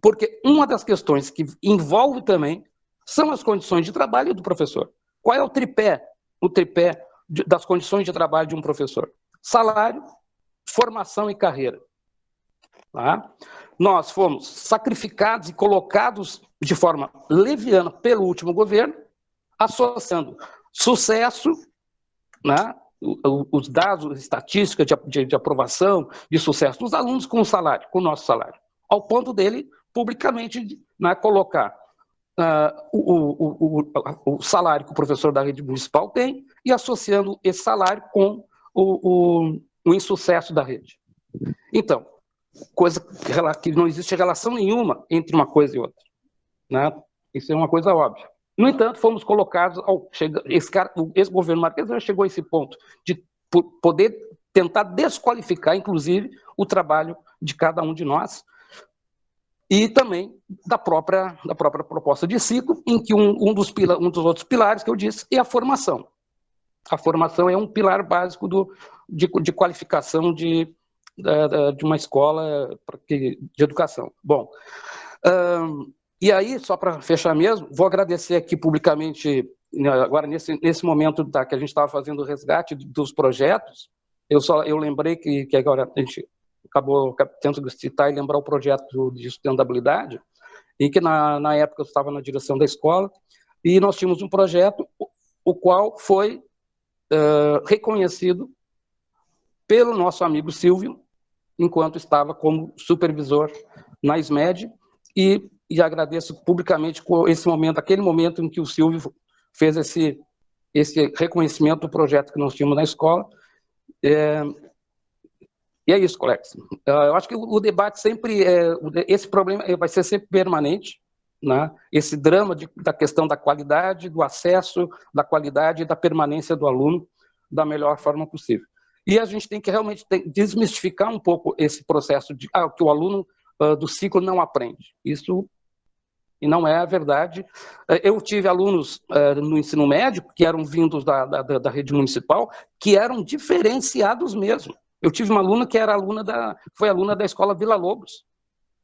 Speaker 6: porque uma das questões que envolve também são as condições de trabalho do professor. Qual é o tripé das condições de trabalho de um professor? Salário, formação e carreira. Tá? Nós fomos sacrificados e colocados de forma leviana pelo último governo, associando sucesso, né, os dados estatísticos de aprovação, de sucesso dos alunos com o salário, com o nosso salário, ao ponto dele publicamente, né, colocar o salário que o professor da rede municipal tem e associando esse salário com o insucesso da rede. Então, coisa que não existe relação nenhuma entre uma coisa e outra. Né? Isso é uma coisa óbvia. No entanto, fomos colocados, esse governo Marquesã chegou a esse ponto de poder tentar desqualificar, inclusive, o trabalho de cada um de nós, e também da própria proposta de ciclo, em que um dos outros pilares que eu disse é a formação. A formação é um pilar básico de qualificação de uma escola de educação. Bom, e aí, só para fechar mesmo, vou agradecer aqui publicamente, agora nesse momento que a gente estava fazendo o resgate dos projetos, eu lembrei que agora a gente acabou tendo que citar e lembrar o projeto de sustentabilidade, em que na época eu estava na direção da escola, e nós tínhamos um projeto, o qual foi reconhecido pelo nosso amigo Silvio, enquanto estava como supervisor na SMED, e agradeço publicamente com aquele momento em que o Silvio fez esse reconhecimento do projeto que nós tínhamos na escola. E é isso, colegas. Eu acho que o debate sempre, esse problema vai ser sempre permanente, né? Esse drama da questão da qualidade, do acesso, da qualidade e da permanência do aluno da melhor forma possível. E a gente tem que realmente desmistificar um pouco esse processo de que o aluno do ciclo não aprende. Isso não é a verdade. Eu tive alunos no ensino médio, que eram vindos da rede municipal, que eram diferenciados mesmo. Eu tive uma aluna que foi aluna da escola Vila Lobos,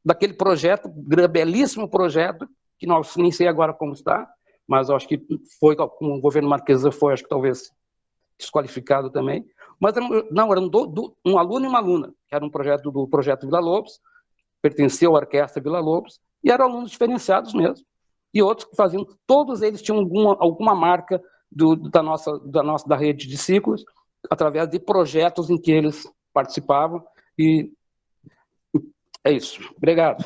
Speaker 6: daquele projeto, belíssimo projeto, que nem sei agora como está, mas eu acho que foi, com o governo Marquesa foi, acho que talvez desqualificado também. Mas não, eram um aluno e uma aluna, que era um projeto do Projeto Vila Lobos, pertencia à Orquestra Vila Lobos, e eram alunos diferenciados mesmo. E outros que faziam, todos eles tinham alguma marca da rede de ciclos, através de projetos em que eles participavam, e é isso. Obrigado.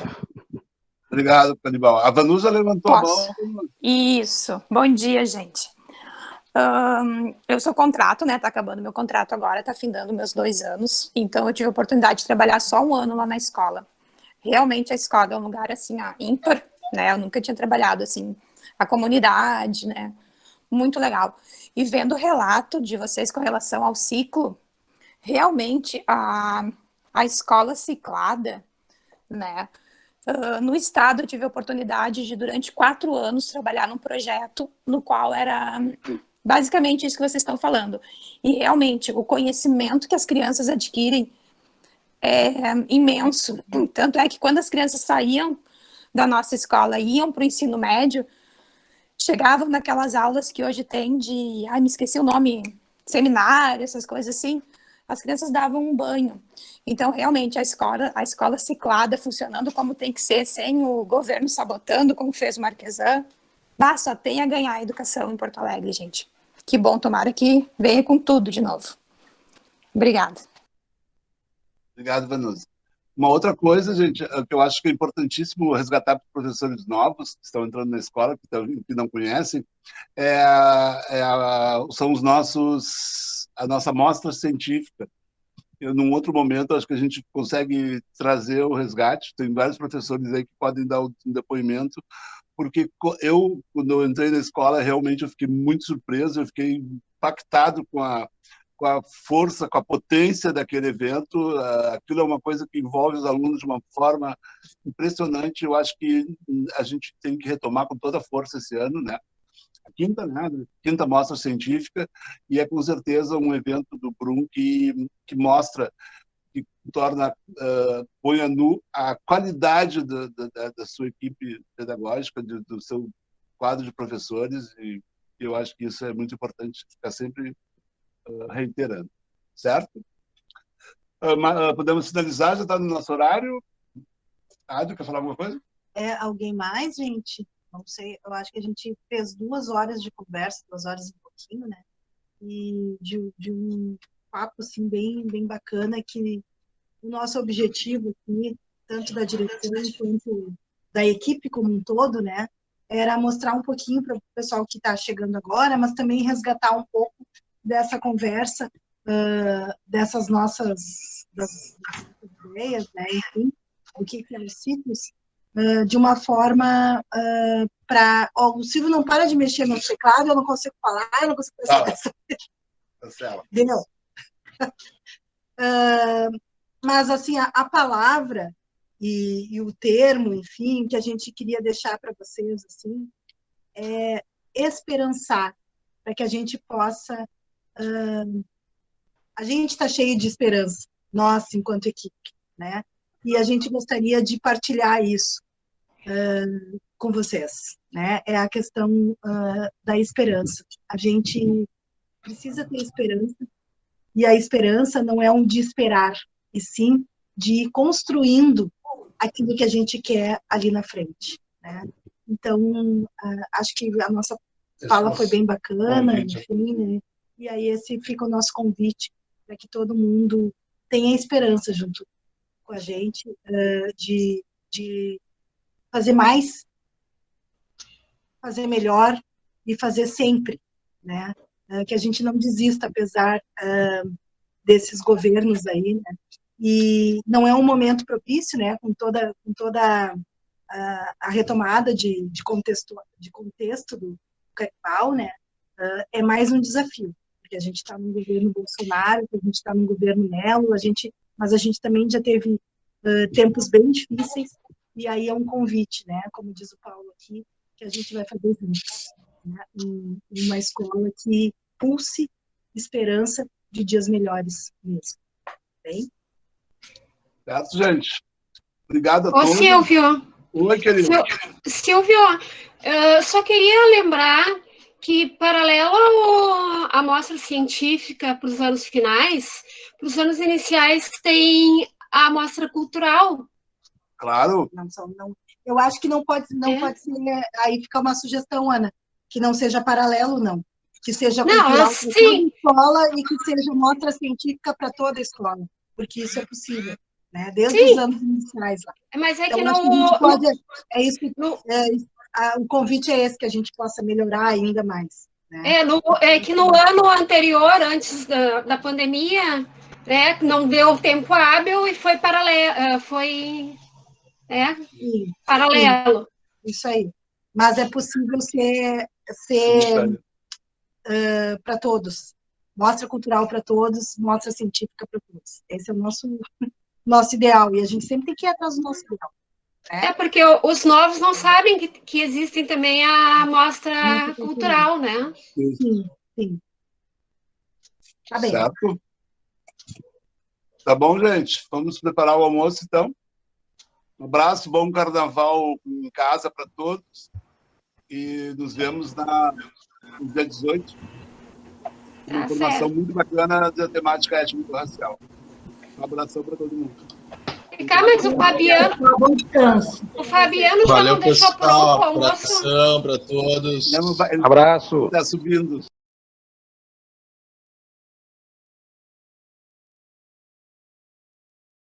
Speaker 4: Obrigado, Canibal. A Vanusa levantou a mão.
Speaker 12: Isso. Bom dia, gente. Eu sou contrato, né? Tá acabando meu contrato agora, tá findando meus 2 anos. Então, eu tive a oportunidade de trabalhar só 1 ano lá na escola. Realmente, a escola é um lugar, assim, ímpar, né? Eu nunca tinha trabalhado, assim, a comunidade, né? Muito legal. E vendo o relato de vocês com relação ao ciclo, realmente, a escola ciclada, né? No estado, eu tive a oportunidade de, durante 4 anos, trabalhar num projeto no qual era basicamente isso que vocês estão falando. E, realmente, o conhecimento que as crianças adquirem é imenso. Tanto é que, quando as crianças saíam da nossa escola e iam para o ensino médio, chegavam naquelas aulas que hoje tem de... me esqueci o nome, seminário, essas coisas assim. As crianças davam um banho. Então, realmente, a escola ciclada funcionando como tem que ser, sem o governo sabotando, como fez o Marquesan, só tem a ganhar a educação em Porto Alegre, gente. Que bom, tomara que venha com tudo de novo. Obrigada.
Speaker 4: Obrigado, Vanusa. Uma outra coisa, gente, que eu acho que é importantíssimo resgatar para os professores novos que estão entrando na escola, que não conhecem, são a nossa mostra científica. Num outro momento, acho que a gente consegue trazer o resgate. Tem vários professores aí que podem dar um depoimento, porque quando eu entrei na escola, realmente eu fiquei muito surpreso, eu fiquei impactado com a força, com a potência daquele evento. Aquilo é uma coisa que envolve os alunos de uma forma impressionante. Eu acho que a gente tem que retomar com toda a força esse ano, né? A quinta mostra científica, e é com certeza um evento do Brum que mostra, que torna, põe a nu a qualidade da sua equipe pedagógica, do seu quadro de professores, e eu acho que isso é muito importante ficar sempre reiterando, certo? Podemos finalizar, já está no nosso horário. Adi, quer falar alguma coisa?
Speaker 8: Alguém mais, gente? Não sei, eu acho que a gente fez 2 horas de conversa, 2 horas e pouquinho, né? E de um papo, assim, bem bacana, que o nosso objetivo aqui, tanto da direção quanto da equipe como um todo, né? Era mostrar um pouquinho para o pessoal que está chegando agora, mas também resgatar um pouco dessa conversa, dessas nossas ideias, né? Enfim, o que é os ciclos, de uma forma o Silvio não para de mexer no teclado, eu não consigo falar, eu não consigo prestar atenção. Deu. Mas, assim, a palavra e o termo, enfim, que a gente queria deixar para vocês, assim, é esperançar, para que a gente possa... a gente está cheio de esperança, nós, enquanto equipe, né? E a gente gostaria de partilhar isso com vocês, né? É a questão da esperança. A gente precisa ter esperança, e a esperança não é um de esperar, e sim de ir construindo aquilo que a gente quer ali na frente, né? Então, acho que a nossa fala foi bem bacana, enfim, né? E aí esse fica o nosso convite para que todo mundo tenha esperança junto com a gente, de fazer mais, fazer melhor e fazer sempre, né? Que a gente não desista, apesar desses governos aí, né? E não é um momento propício, né? Com toda a retomada de contexto do Canibal, né? É mais um desafio, porque a gente está no governo Bolsonaro, a gente está no governo Melo, mas a gente também já teve tempos bem difíceis, e aí é um convite, né? Como diz o Paulo aqui, que a gente vai fazer juntos, né? Uma escola que pulse esperança de dias melhores mesmo. Bem?
Speaker 4: Certo, gente? Obrigado a todos.
Speaker 13: Silvio.
Speaker 4: Oi, querido.
Speaker 13: Silvio, Só queria lembrar que, paralelo à amostra científica para os anos finais, para os anos iniciais tem a amostra cultural.
Speaker 4: Claro.
Speaker 8: Não, eu acho que não pode ser, aí fica uma sugestão, Ana, que não seja paralelo, não. Que seja cultural para toda a escola e que seja mostra científica para toda a escola, porque isso é possível, né? Desde os anos iniciais lá.
Speaker 13: Mas é
Speaker 8: então,
Speaker 13: que
Speaker 8: acho que a gente pode, o convite é esse, que a gente possa melhorar ainda mais. Né?
Speaker 13: É que no ano anterior, antes da pandemia, né, não deu tempo hábil e foi paralelo, paralelo.
Speaker 8: Isso aí. Mas é possível ser para todos. Mostra cultural para todos, mostra científica para todos. Esse é o nosso ideal. E a gente sempre tem que ir atrás do nosso ideal. Né?
Speaker 13: Porque os novos não sabem que existem também a mostra cultural, né?
Speaker 8: Sim. Tá bem.
Speaker 4: Certo? Tá bom, gente? Vamos preparar o almoço, então. Um abraço, bom carnaval em casa para todos. E nos vemos no dia 18. Uma informação muito bacana da temática étnico-racial. Um abração para todo mundo.
Speaker 13: Mas o Fabiano já não deixou pronto o almoço.
Speaker 14: Abração para todos.
Speaker 6: Abraço.
Speaker 4: Está subindo.